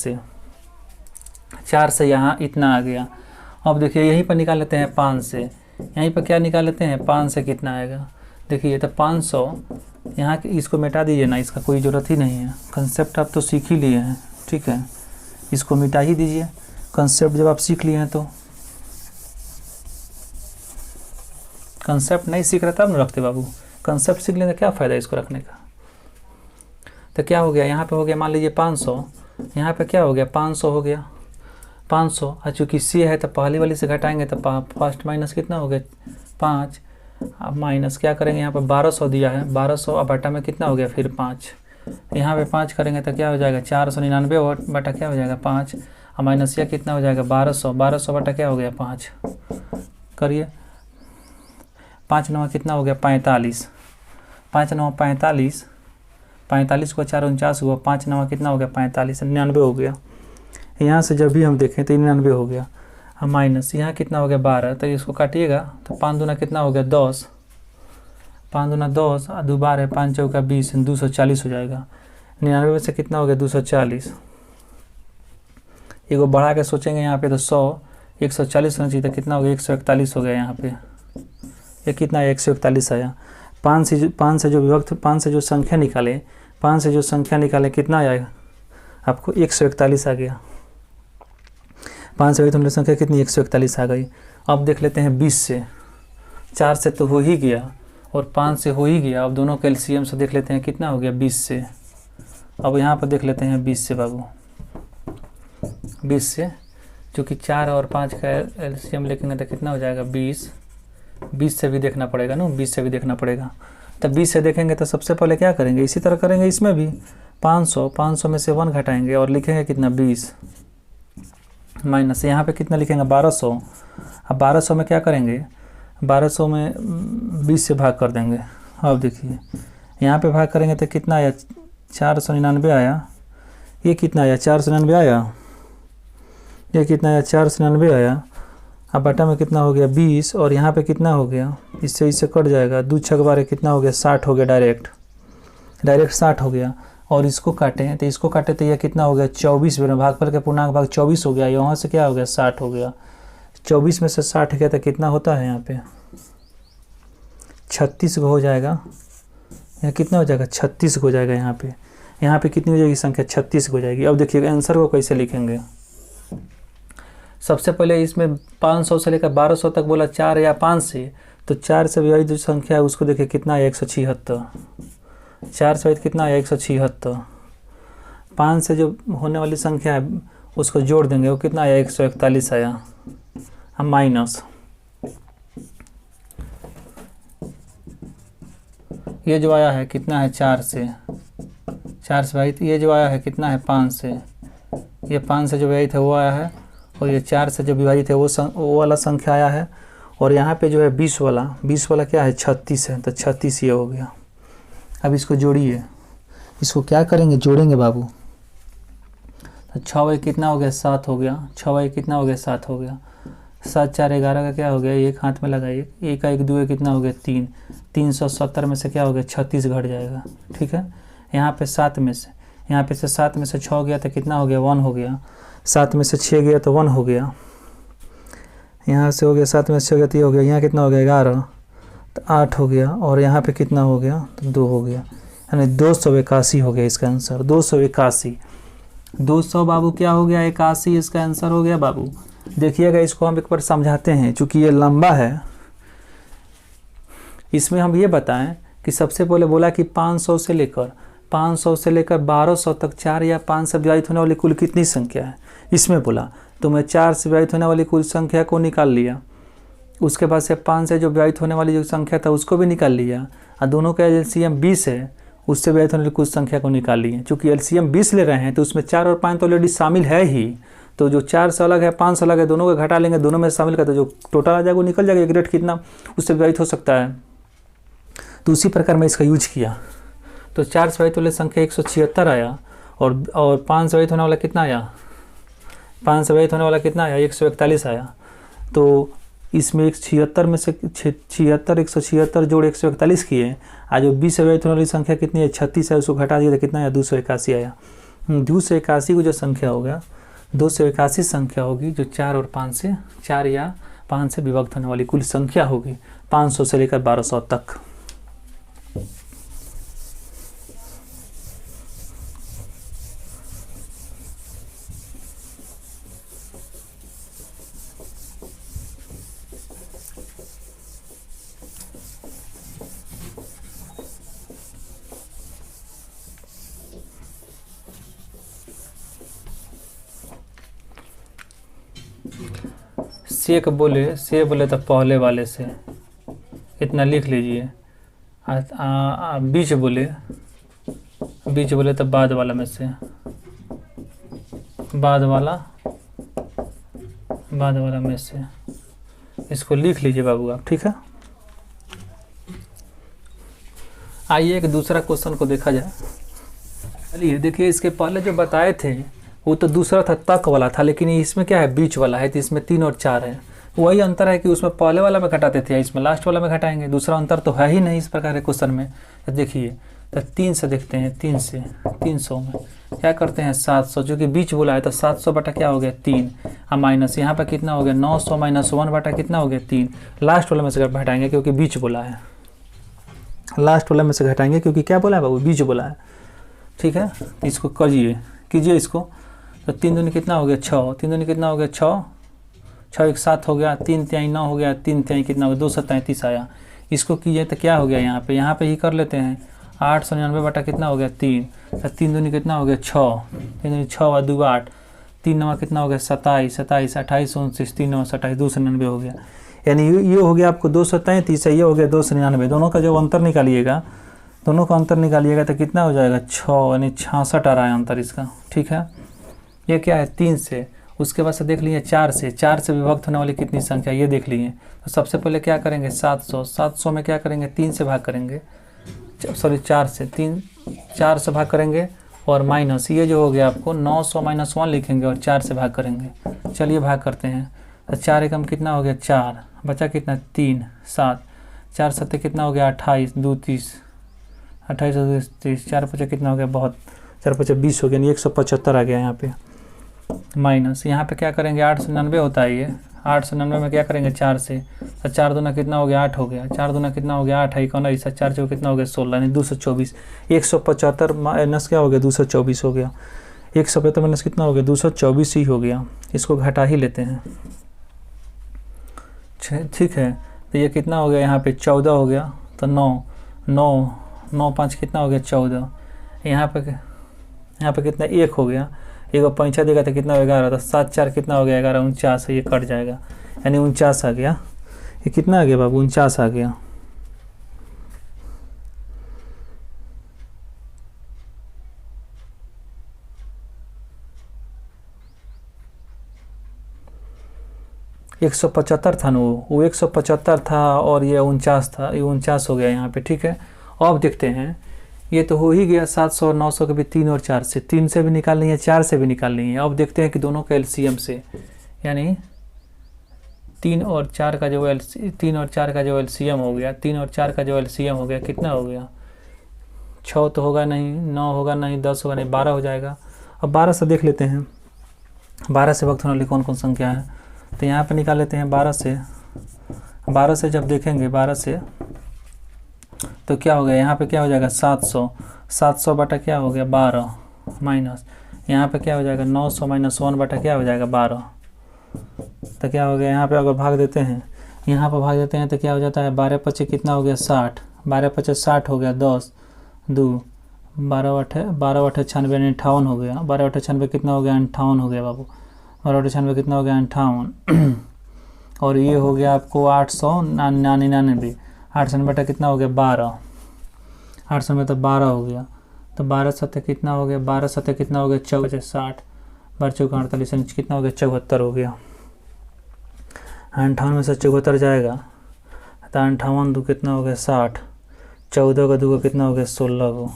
से यहाँ इतना आ गया। अब देखिए यहीं पर निकाल लेते हैं 5 से, यहीं पर क्या निकाल लेते हैं 5 से कितना आएगा, देखिए ये तो 500, यहाँ इसको मिटा दीजिए ना, इसका कोई ज़रूरत ही नहीं है, कंसेप्ट आप तो सीख ही लिए हैं, ठीक है, इसको मिटा ही दीजिए। कंसेप्ट जब आप सीख लिए हैं तो, कंसेप्ट नहीं सीख रहे तब न रखते बाबू, कंसेप्ट सीख लें तो क्या फ़ायदा इसको रखने का। तो क्या हो गया यहाँ पे हो गया मान लीजिए 500, यहाँ पे क्या हो गया 500 हो गया 500, और चूँकि सी है तो पहली वाली से घटाएंगे तो फर्स्ट माइनस कितना हो गया 5, अब माइनस क्या करेंगे यहाँ पर 1200 दिया है, 1200 अब बटा में कितना हो गया फिर 5, यहाँ पे 5 करेंगे तो क्या हो जाएगा 499 बटा क्या हो जाएगा 5, और माइनस यह कितना हो जाएगा 1200, 1200 बटा क्या हो गया 5, करिए 5 9 कितना हो गया 45, 5 9 45, 45 को 4 49 हुआ, 5 9 कितना हो गया 45, 99 हो गया। यहाँ से जब भी हम देखें तो 99 हो गया, अब माइनस यहाँ कितना हो गया 12, तो इसको काटिएगा तो 5 दूना कितना हो गया 10, 5 दूना 10 और 2 12 है, 5 चौका 20, 240 हो जाएगा। 99 में से कितना हो गया 240, एगो बढ़ा के सोचेंगे यहाँ पे तो 100 140 होना चाहिए, तो कितना हो गया 141 हो गया यहाँ पे, ये कितना है 141 आया। 5 से जो विभक्त 5 से जो संख्या निकाले, 5 से जो संख्या निकाले कितना आएगा आपको 141 आ गया। 5 से विभक्त संख्या कितनी 141 आ गई। अब देख लेते हैं 20 से, 4 से तो हो ही गया और 5 से हो ही गया, अब दोनों का एलसीएम से देख लेते हैं कितना हो गया 20 से। अब यहाँ पर देख लेते हैं 20 से बाबू, 20 से चूँकि 4 और 5 का एलसीएम लेंगे तो कितना हो जाएगा 20, 20 से भी देखना पड़ेगा ना, 20 से भी देखना पड़ेगा। तब 20 से देखेंगे तो सबसे पहले क्या करेंगे, इसी तरह करेंगे इसमें भी 500 में से 1 घटाएंगे और लिखेंगे कितना 20, माइनस यहाँ पे कितना लिखेंगे 1200। अब 1200 में क्या करेंगे, 1200 में 20 से भाग कर देंगे। अब देखिए यहाँ पे भाग करेंगे तो कितना आया 499 आया, ये कितना आया 499 आया, ये कितना आया 499 आया। अब बटा में कितना हो गया 20 और यहाँ पे कितना हो गया, इससे कट जाएगा, 2 6 12 कितना हो गया 60 हो गया, डायरेक्ट 60 हो गया। और इसको काटें तो इसको काटे तो यह कितना हो गया 24 में, भागफल के पूर्णांक भाग 24 हो गया, यहाँ से क्या हो गया 60 हो गया। 24 में से 60 गया तो कितना होता है यहाँ पे 36 हो जाएगा, यहाँ कितना हो जाएगा 36 हो जाएगा। यहाँ पे कितनी हो जाएगी संख्या 36 हो जाएगी। अब देखिएगा आंसर को कैसे लिखेंगे। सबसे पहले इसमें 500 से लेकर 1200 तक बोला 4 या 5 से, तो 4 से विभाजित जो संख्या है उसको देखिए कितना है 176, 4 से विभाजित कितना है 176, 5 से जो होने वाली संख्या है उसको जोड़ देंगे, वो कितना आया 141 आया। हम माइनस ये जो आया है कितना है 4 से भाई, ये जो आया है कितना है 5 से, ये 5 से जो विभाजित है वो आया है, और ये 4 से जो विभाजित है वो वाला संख्या आया है। और यहाँ पे जो है 20 वाला क्या है 36 है, तो 36 ये हो गया। अब इसको जोड़िए, इसको क्या करेंगे जोड़ेंगे बाबू, तो 6 बाई कितना हो गया 7 हो गया, 6 बाई कितना हो गया 7 हो गया, 7 4 11 का क्या हो गया, एक हाथ में लगाइए, एक का 1 2 कितना हो गया 3, 370 में से क्या हो गया 36 घट जाएगा। ठीक है, यहाँ पे 7 में से, यहाँ पे से 7 में से 6 गया तो कितना हो गया 1 हो गया, 7 में से 6 गया तो 1 हो गया, यहाँ से हो गया 7 में से 6 गया तो ये हो गया, यहाँ कितना हो गया 11 तो 8 हो गया, और यहाँ पे कितना हो गया तो 2 हो गया, यानी 281 हो गया इसका आंसर। 200 बाबू क्या हो गया 81 इसका आंसर हो गया बाबू। देखिएगा इसको हम एक बार समझाते हैं, चूँकि ये लंबा है। इसमें हम ये बताएं कि सबसे पहले बोला कि 500 से लेकर 1200 तक 4 या 5 से विभाजित होने वाली कुल कितनी संख्या है, इसमें बोला। तो मैं 4 से विभाजित होने वाली कुल संख्या को निकाल लिया, उसके बाद से 5 से जो विभाजित होने वाली जो संख्या था उसको भी निकाल लिया, और दोनों का एलसीएम 20 है, उससे विभाजित होने वाली कुल संख्या को निकाल लिए। चूँकि एलसीएम 20 ले रहे हैं तो उसमें 4 और 5 तो ऑलरेडी शामिल है ही, तो जो 4 से अलग है 5 से अलग है, दोनों को घटा लेंगे, दोनों में शामिल करते जो टोटल आ जाएगा वो निकल जाएगा, ग्रेड कितना उससे विभाजित हो सकता है। तो उसी प्रकार मैं इसका यूज किया। तो 4 से विभाजित वाली संख्या 176 आया, और 5 से विभाजित होने वाला कितना आया, 5 से विभाजित होने वाला कितना आया 141 आया। तो इसमें 176 में से 176 जोड़ 141 किए, आज जो 20 से विभाजित होने वाली संख्या कितनी है 36 है, उसको घटा दिया तो कितना आया 281 आया। 281 को जो संख्या होगा 281 संख्या होगी जो 4 और 5 से 4 या 5 से विभक्त होने वाली कुल संख्या होगी 500 से लेकर 1200 तक। से बोले तो पहले वाले से इतना लिख लीजिए। बीच बोले तो बाद वाला में से, बाद वाला में से, इसको लिख लीजिए बाबू आप। ठीक है, आइए एक दूसरा क्वेश्चन को देखा जाए। चलिए देखिए, इसके पहले जो बताए थे वो तो दूसरा था तक वाला था, लेकिन इसमें क्या है बीच वाला है, तो इसमें 3 और 4 है। वही अंतर है कि उसमें पहले वाला में घटाते थे, इसमें लास्ट वाला में घटाएंगे, दूसरा अंतर तो है ही नहीं इस प्रकार के क्वेश्चन में। तो देखिए, तो 3 से देखते हैं, 300 में क्या करते हैं 700, जो कि बीच बोला है तो 700 बटा क्या हो गया 3, और माइनस यहाँ पर कितना हो गया 900 माइनस 1 बटा कितना हो गया 3। लास्ट वाले में से घटाएंगे क्योंकि बीच बोला है, लास्ट वाले में से घटाएंगे क्योंकि क्या बोला है बाबू बीच बोला है। ठीक है, इसको कीजिए इसको। तो 3 दूनी कितना हो गया 6, 3 दूनी कितना हो गया 6, 6 1 7 हो गया, 3 3 9 हो गया, 3 3 कितना हो गया 233 आया। इसको कीजिए तो क्या हो गया यहाँ पे ही कर लेते हैं 899 बटा कितना हो गया 3, तो 3 दूनी कितना हो गया 6, 3 दूनी 6 और 2 8, 3 9 कितना हो गया 27, 28 28 29, 3 9 27 299 हो गया। यानी ये हो गया आपको 233 है, ये हो गया 299। दोनों का जब अंतर निकालिएगा, दोनों का अंतर निकालिएगा तो कितना हो जाएगा 6, यानी 66 आ रहा है अंतर इसका। ठीक है, ये क्या है 3 से। उसके बाद से देख लीजिए 4 से विभक्त होने वाली कितनी संख्या ये देख लीजिए। तो सबसे पहले क्या करेंगे 700 में क्या करेंगे 3 से भाग करेंगे, सॉरी 4 से भाग करेंगे, और माइनस ये जो हो गया आपको 900 माइनस 1 लिखेंगे और 4 से भाग करेंगे। चलिए भाग करते हैं, तो 4 एकम कितना हो गया 4, बचा कितना 3 7, 4 7 कितना हो गया 28 2 30, 28 2 30, 4 5 कितना हो गया बहुत, 4 5 20 हो गया, यानी 175 आ गया यहाँ पे। माइनस यहाँ पे क्या करेंगे 890 होता है ये, 890 में क्या करेंगे 4 से, तो 4 दूना कितना हो गया 8 हो गया, 4 दूना कितना हो गया 8 है, 4 चौके कितना हो गया 16, यानी 224। 175 माइनस क्या हो गया 224 हो गया, 175 माइनस कितना हो गया 224 ही हो गया। इसको घटा ही लेते हैं। ठीक है, तो ये कितना हो गया यहाँ पे 14 हो गया, तो 9 5 कितना हो गया 14, यहाँ पे यहाँ पे कितना 1 हो गया, 1 पैंछा देगा तो कितना हो 11, तो 7 4 कितना हो गया 11, 49, ये कट जाएगा, यानी 49 आ गया। ये कितना आ गया बाबू, 49 आ गया। एक 175 था ना, वो 175 था और ये 49 था, ये 49 हो गया यहाँ पे, ठीक है। अब देखते हैं, ये तो हो ही गया 700 और 900 के भी 3 और 4 से, 3 से भी निकालनी है, 4 से भी निकालनी है। अब देखते हैं कि दोनों का एलसीएम से, यानी 3 और 4 का जो 3 और 4 का जो एलसीएम हो गया, 3 और 4 का जो एलसीएम हो गया, कितना हो गया, 6 तो होगा नहीं, 9 होगा नहीं, 10 होगा नहीं, 12 हो जाएगा। अब 12 से देख लेते हैं, 12 से वक्त होने वाली कौन कौन संख्या है, तो यहाँ पे निकाल लेते हैं 12 से। 12 से जब देखेंगे 12 से तो क्या हो गया, यहाँ पे क्या हो जाएगा 700, 700 बटा क्या हो गया 12 माइनस, यहाँ पे क्या हो जाएगा 900 माइनस 1 बटा क्या हो जाएगा 12, तो क्या हो गया, यहाँ पे अगर भाग देते हैं, यहाँ पर भाग देते हैं तो क्या हो जाता है, 12 पचे कितना हो गया 60, 12 पचे 60 हो गया, 10 2 12 अठे 96 58 हो गया, 12 98 कितना हो गया 58 हो गया बाबू, 12 98 कितना हो गया 58 और ये हो गया आपको 899, 800 बटा कितना हो गया 12, 800 में तो 12 हो गया, तो 12 सत्ते कितना हो गया, 12 सत्ते कितना हो गया 14 60, 12 चौका 48 कितना हो गया 74 हो गया। 58 में से 74 जाएगा तो 58 दो कितना हो गया 60, 14 का 2 कितना हो गया 16 को,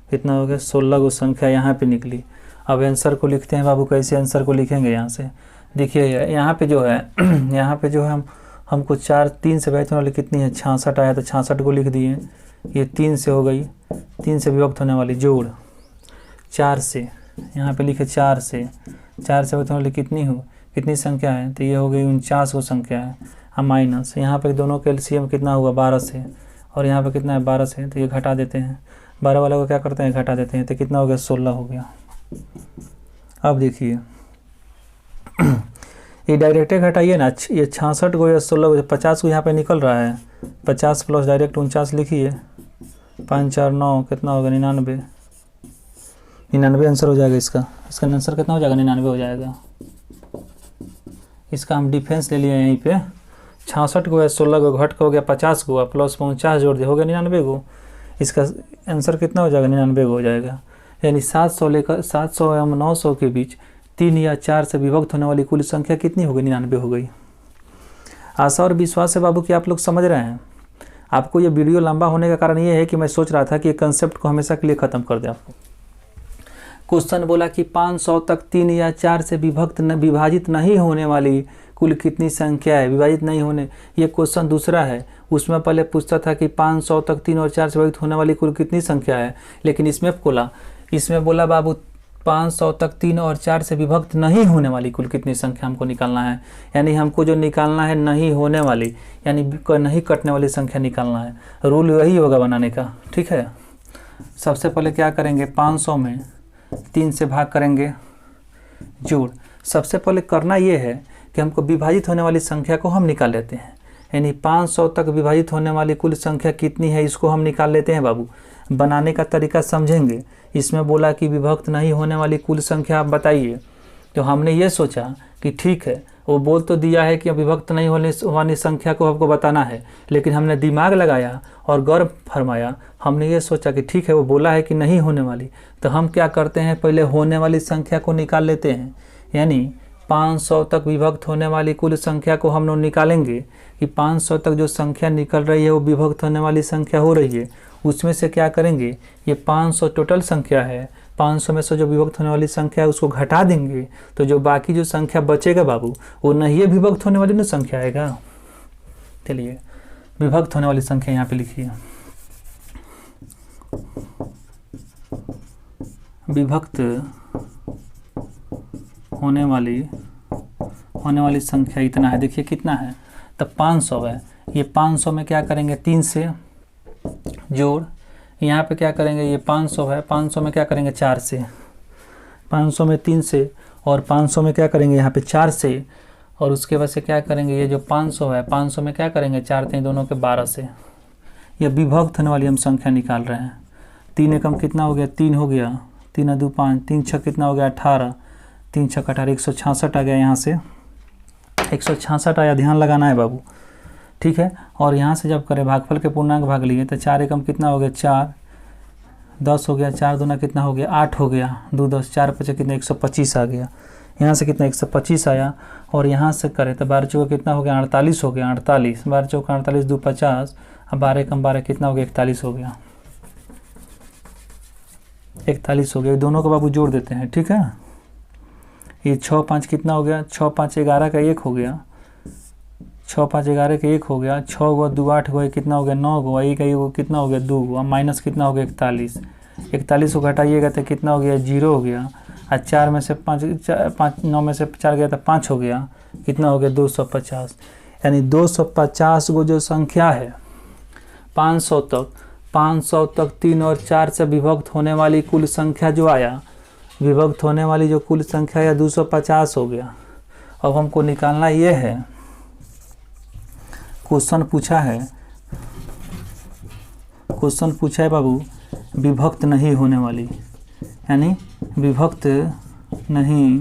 कितना हो गया 16 को संख्या यहाँ पे निकली। अब आंसर को लिखते हैं बाबू, कैसे आंसर को लिखेंगे, यहाँ से देखिए यहाँ पे जो है यहाँ पे जो है हमको 3 से विभाजित होने वाली कितनी है 66 आया, तो 66 को लिख दिए, ये 3 से हो गई, 3 से विभक्त होने वाली जोड़ 4 से, यहाँ पे लिखे 4 से विभक्त होने वाली कितनी संख्या है, तो ये हो गई 49 वो संख्या है। हम माइनस यहाँ पे दोनों का एलसीएम कितना हुआ 12 से, और यहाँ पे कितना है 12 से, तो ये घटा देते हैं, 12 वाला को क्या करते हैं घटा देते हैं, तो कितना हो गया 16 हो गया। अब देखिए ये डायरेक्ट घटाइए ना, ये 66 को या 16 को 50 को यहाँ पे निकल रहा है, 50 प्लस डायरेक्ट 49 लिखिए, 5 4 9 कितना होगा 99, 99 आंसर हो जाएगा इसका आंसर कितना हो जाएगा 99 हो जाएगा। इसका हम डिफरेंस ले लिए यहीं पे, 66 को या 16 को घट हो गया 50 को, प्लस 49 जोड़ दिया हो गया 99 को, इसका आंसर कितना हो जाएगा 99 हो जाएगा। यानी 700 एवं 900 के बीच 3 या 4 से विभक्त होने वाली कुल संख्या कितनी हो गई 99 हो गई। आशा और विश्वास है बाबू कि आप लोग समझ रहे हैं। आपको ये वीडियो लंबा होने का कारण ये है कि मैं सोच रहा था कि ये कंसेप्ट को हमेशा के लिए ख़त्म कर दें। आपको क्वेश्चन बोला कि 500 तक 3 या 4 से विभाजित नहीं होने वाली कुल कितनी संख्या है, विभाजित नहीं होने, ये क्वेश्चन दूसरा है। उसमें पहले पूछता था कि 500 तक 3 और 4 से विभाजित होने वाली कुल कितनी संख्या है, लेकिन इसमें बोला बाबू 500 तक 3 और 4 से विभक्त नहीं होने वाली कुल कितनी संख्या हमको निकालना है। यानी हमको जो निकालना है नहीं होने वाली, यानी नहीं कटने वाली संख्या निकालना है। रूल वही होगा बनाने का, ठीक है। सबसे पहले क्या करेंगे, 500 में 3 से भाग करेंगे जोड़। सबसे पहले करना ये है कि हमको विभाजित होने वाली संख्या को हम निकाल लेते हैं, यानी 500 तक विभाजित होने वाली कुल संख्या कितनी है इसको हम निकाल लेते हैं बाबू। बनाने का तरीका समझेंगे। इसमें बोला कि विभक्त नहीं होने वाली कुल संख्या आप बताइए, तो हमने ये सोचा कि ठीक है, वो बोल तो दिया है कि विभक्त नहीं होने वाली संख्या को आपको बताना है, लेकिन हमने दिमाग लगाया और गौर फरमाया। हमने ये सोचा कि ठीक है, वो बोला है कि नहीं होने वाली, तो हम क्या करते हैं, पहले होने वाली संख्या को निकाल लेते हैं। यानी 500 तक विभक्त होने वाली कुल संख्या को हम लोग निकालेंगे कि 500 तक जो संख्या निकल रही है वो विभक्त होने वाली संख्या हो रही है। उसमें से क्या करेंगे, ये 500 टोटल संख्या है, 500 में से जो विभक्त होने वाली संख्या है उसको घटा देंगे, तो जो बाकी जो संख्या बचेगा बाबू वो नहीं है विभक्त होने वाली ना संख्या आएगा। चलिए विभक्त होने वाली संख्या यहाँ पे लिखिए, विभक्त होने वाली संख्या इतना है। देखिए कितना है, तब 500 है। ये 500 में क्या करेंगे 3 से जोड़, यहाँ पे क्या करेंगे, ये 500 है, 500 में क्या करेंगे 4 से, 500 में 3 से, और 500 में क्या करेंगे यहाँ पे 4 से, और उसके बाद से क्या करेंगे, ये जो 500 है 500 में क्या करेंगे 4 3 दोनों के 12 से। ये विभक्त होने वाली हम संख्या निकाल रहे हैं। 3 एकम कितना हो गया, 3 हो गया, 3 2 5, 3 6 कितना हो गया 18, 3 6 18, 166 आ गया। यहाँ से 166 आया, ध्यान लगाना है बाबू, ठीक है। और यहाँ से जब करें भागफल के पूर्णांक भाग लिए तो 4 एकम कितना हो गया 4, 10 हो गया, 4 दूना कितना हो गया 8 हो गया, 2 10, 4 5 कितना 125 आ गया। यहाँ से कितना 125 आया। और यहाँ से करें तो 12 चौका कितना हो गया 48 हो गया, 48, 12 चौका 48, 2 50, अब 12 एकम 12 कितना हो गया 41 हो गया, 41 हो गया। दोनों को बाबू जोड़ देते हैं, ठीक है। ये 6 5 कितना हो गया 6 5 11 का 1 हो गया, 6 5 11 का 1 हो गया, 6 गो 2 8 गो कितना हो गया 9 गो, एक कितना हो गया 2 गो, माइनस कितना हो गया 41, 41 को घटाइएगा तो कितना हो गया 0 हो गया। और 4 में से 5 9 में से 4 गया तो 5 हो गया, कितना हो गया 250। यानी 250 गो जो संख्या है 500 तक 3 और 4 से विभक्त होने वाली कुल संख्या जो आया, विभक्त होने वाली जो कुल संख्या या 250 हो गया। अब हमको निकालना ये है, क्वेश्चन पूछा है बाबू विभक्त नहीं होने वाली, यानी विभक्त नहीं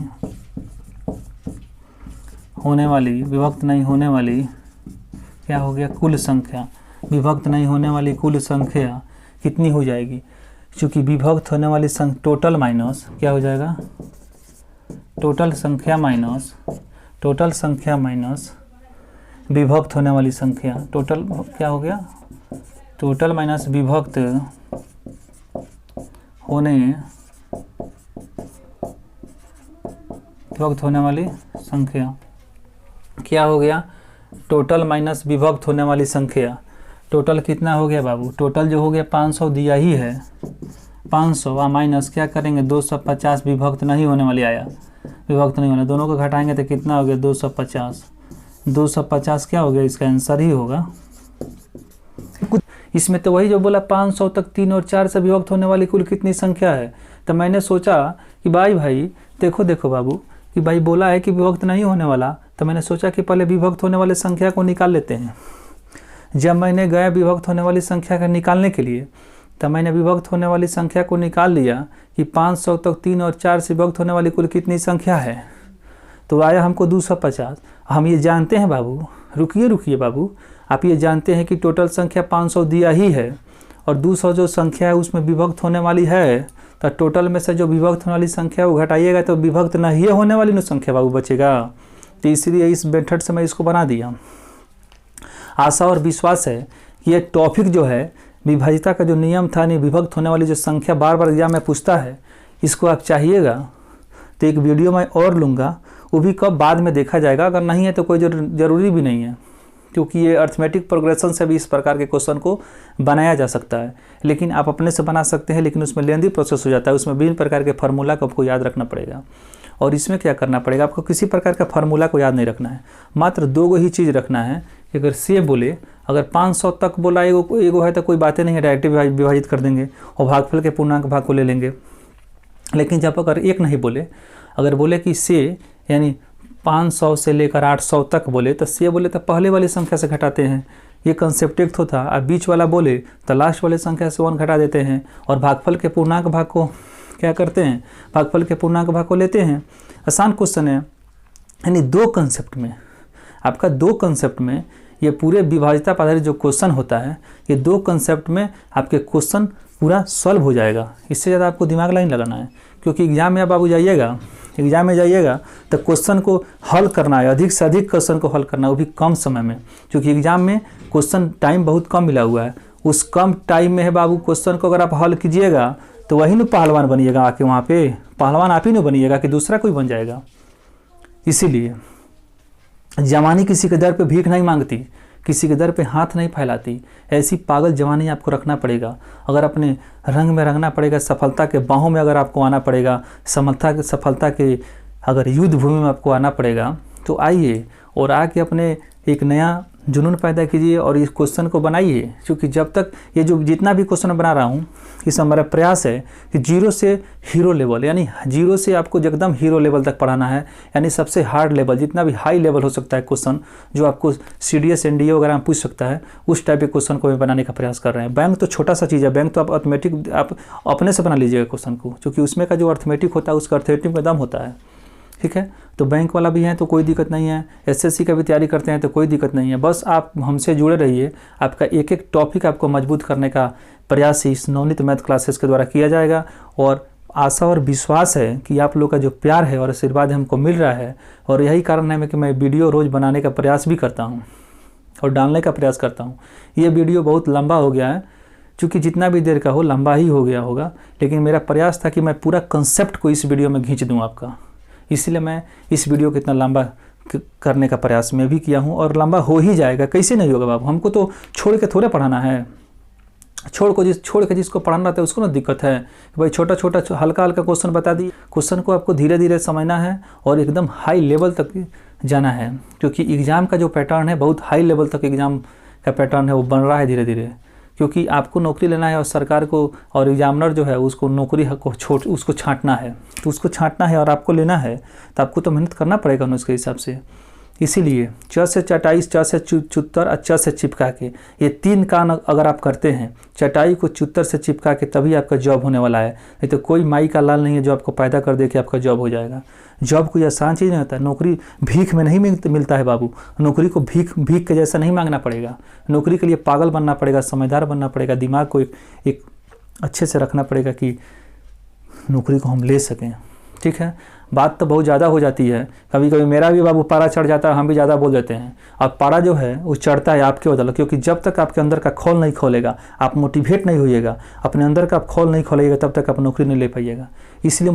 होने वाली क्या हो गया कुल संख्या, विभक्त नहीं होने वाली कुल संख्या कितनी हो जाएगी। क्योंकि विभक्त होने वाली टोटल माइनस क्या हो जाएगा, टोटल संख्या माइनस विभक्त होने वाली संख्या, टोटल क्या हो गया, टोटल माइनस विभक्त होने वाली संख्या क्या हो गया, टोटल माइनस विभक्त होने वाली संख्या। टोटल कितना हो गया बाबू, टोटल जो हो गया 500 दिया ही है, 500 व माइनस क्या करेंगे 250 विभक्त नहीं होने वाली आया, विभक्त नहीं होने, दोनों को घटाएंगे तो कितना हो गया 250, 250 क्या हो गया, इसका आंसर ही होगा। इसमें तो वही जो बोला 500 तक 3 और 4 से विभक्त होने वाली कुल कितनी संख्या है। तो मैंने सोचा कि भाई देखो बाबू कि भाई बोला है कि विभक्त नहीं होने वाला, तो मैंने सोचा कि पहले विभक्त होने वाली संख्या को निकाल लेते हैं। जब मैंने गया विभक्त होने वाली संख्या का निकालने के लिए, तब मैंने विभक्त होने वाली संख्या को निकाल लिया कि 500 तक 3 और 4 से विभक्त होने वाली कुल कितनी संख्या है, तो आया हमको 250। हम ये जानते हैं बाबू, रुकिए बाबू, आप ये जानते हैं कि टोटल संख्या 500 दिया ही है और 200 जो संख्या है उसमें विभक्त होने वाली है, तो टोटल में से जो विभक्त होने वाली संख्या है वो घटाइएगा तो विभक्त नहीं होने वाली न संख्या बाबू बचेगा। तो इसलिए इस मेथड से मैं इसको बना दिया। आशा और विश्वास है कि ये टॉपिक जो है विभाजिता का जो नियम था, नहीं विभक्त होने वाली जो संख्या बार बार एग्जाम में पूछता है, इसको आप चाहिएगा तो एक वीडियो मैं और लूँगा, वो भी कब बाद में देखा जाएगा, अगर नहीं है तो कोई ज़रूरी भी नहीं है, क्योंकि ये अर्थमेटिक प्रोग्रेशन से भी इस प्रकार के क्वेश्चन को बनाया जा सकता है। लेकिन आप अपने से बना सकते हैं, लेकिन उसमें लेंदी प्रोसेस हो जाता है, उसमें विभिन्न प्रकार के फार्मूला को आपको याद रखना पड़ेगा। और इसमें क्या करना पड़ेगा, आपको किसी प्रकार का फार्मूला को याद नहीं रखना है, मात्र 2 ही चीज़ रखना है कि अगर से बोले, अगर 500 तक बोला एगो है तो कोई बातें नहीं है, डायरेक्ट विभाजित कर देंगे और भागफल के पूर्णांक भाग को ले लेंगे। लेकिन जब अगर एक नहीं बोले, अगर बोले कि से यानी 500 से लेकर 800 तक बोले, तो से बोले तो पहले वाली संख्या से घटाते हैं, ये कंसेप्ट एक तो था। अब बीच वाला बोले तो लास्ट वाले संख्या से 1 घटा देते हैं और भागफल के पूर्णांक भाग को क्या करते हैं, भागफल के पूर्णांक भाग को लेते हैं। आसान क्वेश्चन है, यानी 2 कंसेप्ट में, आपका 2 कंसेप्ट में ये पूरे विभाजिता पर आधारित जो क्वेश्चन होता है, ये 2 कंसेप्ट में आपके क्वेश्चन पूरा सॉल्व हो जाएगा। इससे ज़्यादा आपको दिमाग नहीं लगाना है, क्योंकि एग्जाम में आप बाबू जाइएगा तो क्वेश्चन को हल करना है, अधिक से अधिक क्वेश्चन को हल करना है, वो भी कम समय में, क्योंकि एग्जाम में क्वेश्चन टाइम बहुत कम मिला हुआ है। उस कम टाइम में है बाबू क्वेश्चन को अगर आप हल कीजिएगा तो वही न पहलवान बनिएगा, आके वहाँ पे पहलवान आप ही नहीं बनिएगा कि दूसरा कोई बन जाएगा। इसीलिए जवानी किसी के दर पे भीख नहीं मांगती, किसी के दर पे हाथ नहीं फैलाती, ऐसी पागल जवानी आपको रखना पड़ेगा। अगर अपने रंग में रंगना पड़ेगा, सफलता के बाहों में अगर आपको आना पड़ेगा, सफलता के अगर युद्ध भूमि में आपको आना पड़ेगा, तो आइए और आके अपने एक नया जुनून पैदा कीजिए और इस क्वेश्चन को बनाइए, क्योंकि जब तक ये जो जितना भी क्वेश्चन बना रहा हूँ इस हमारा प्रयास है कि 0 से हीरो लेवल, यानी 0 से आपको एकदम हीरो लेवल तक पढ़ाना है, यानी सबसे हार्ड लेवल, जितना भी हाई लेवल हो सकता है क्वेश्चन जो आपको CDS NDA वगैरह में पूछ सकता है, उस टाइप के क्वेश्चन को भी बनाने का प्रयास कर रहे हैं। बैंक तो छोटा सा चीज़ है, बैंक तो आप अर्थमेटिक आप अपने से बना लीजिएगा क्वेश्चन को, क्योंकि उसमें का जो अर्थमेटिक होता है उसका अर्थमेटिक में दम होता है। ठीक है, तो बैंक वाला भी है तो कोई दिक्कत नहीं है, SSC का भी तैयारी करते हैं तो कोई दिक्कत नहीं है। बस आप हमसे जुड़े रहिए, आपका एक एक टॉपिक आपको मजबूत करने का प्रयास इस नवनीत मैथ क्लासेस के द्वारा किया जाएगा। और आशा और विश्वास है कि आप लोग का जो प्यार है और आशीर्वाद हमको मिल रहा है, और यही कारण है कि मैं वीडियो रोज़ बनाने का प्रयास भी करता हूँ और डालने का प्रयास करता हूँ। ये वीडियो बहुत लंबा हो गया है, क्योंकि जितना भी देर का हो लंबा ही हो गया होगा, लेकिन मेरा प्रयास था कि मैं पूरा कंसेप्ट को इस वीडियो में खींच दूँ आपका, इसलिए मैं इस वीडियो को इतना लंबा करने का प्रयास मैं भी किया हूँ, और लंबा हो ही जाएगा। कैसे नहीं होगा बाबू, हमको तो छोड़ के थोड़े पढ़ाना है, छोड़ के जिसको पढ़ाना रहता है उसको ना दिक्कत है कि भाई छोटा छोटा हल्का हल्का क्वेश्चन बता दी। क्वेश्चन को आपको धीरे धीरे समझना है और एकदम हाई लेवल तक जाना है, क्योंकि एग्ज़ाम का जो पैटर्न है बहुत हाई लेवल तक एग्ज़ाम का पैटर्न है, वो बन रहा है धीरे धीरे, क्योंकि आपको नौकरी लेना है और सरकार को और एग्जामिनर जो है उसको नौकरी को उसको छांटना है, तो उसको छांटना है और आपको लेना है, तो आपको तो मेहनत करना पड़ेगा ना उसके हिसाब से। इसीलिए च से चटाई, च से चुत्तर और च से चिपका के, ये 3 काम अगर आप करते हैं, चटाई को चुत्तर से चिपका के, तभी आपका जॉब होने वाला है। नहीं तो कोई माई का लाल नहीं है जो आपको पैदा कर दे कि आपका जॉब हो जाएगा। जॉब कोई आसान चीज़ नहीं होता है, नौकरी भीख में नहीं मिलता है बाबू। नौकरी को भीख के जैसा नहीं मांगना पड़ेगा, नौकरी के लिए पागल बनना पड़ेगा, समझदार बनना पड़ेगा, दिमाग को एक अच्छे से रखना पड़ेगा कि नौकरी को हम ले सकें। ठीक है, बात तो बहुत ज़्यादा हो जाती है, कभी कभी मेरा भी बाबू पारा चढ़ जाता है, हम भी ज़्यादा बोल देते हैं। अब पारा जो है वो चढ़ता है आपके बदौलत, क्योंकि जब तक आपके अंदर का खोल नहीं खोलेगा, आप मोटिवेट नहीं होइएगा, अपने अंदर का आप खोल नहीं खोलेगा, तब तक आप नौकरी नहीं ले पाइएगा। इसलिए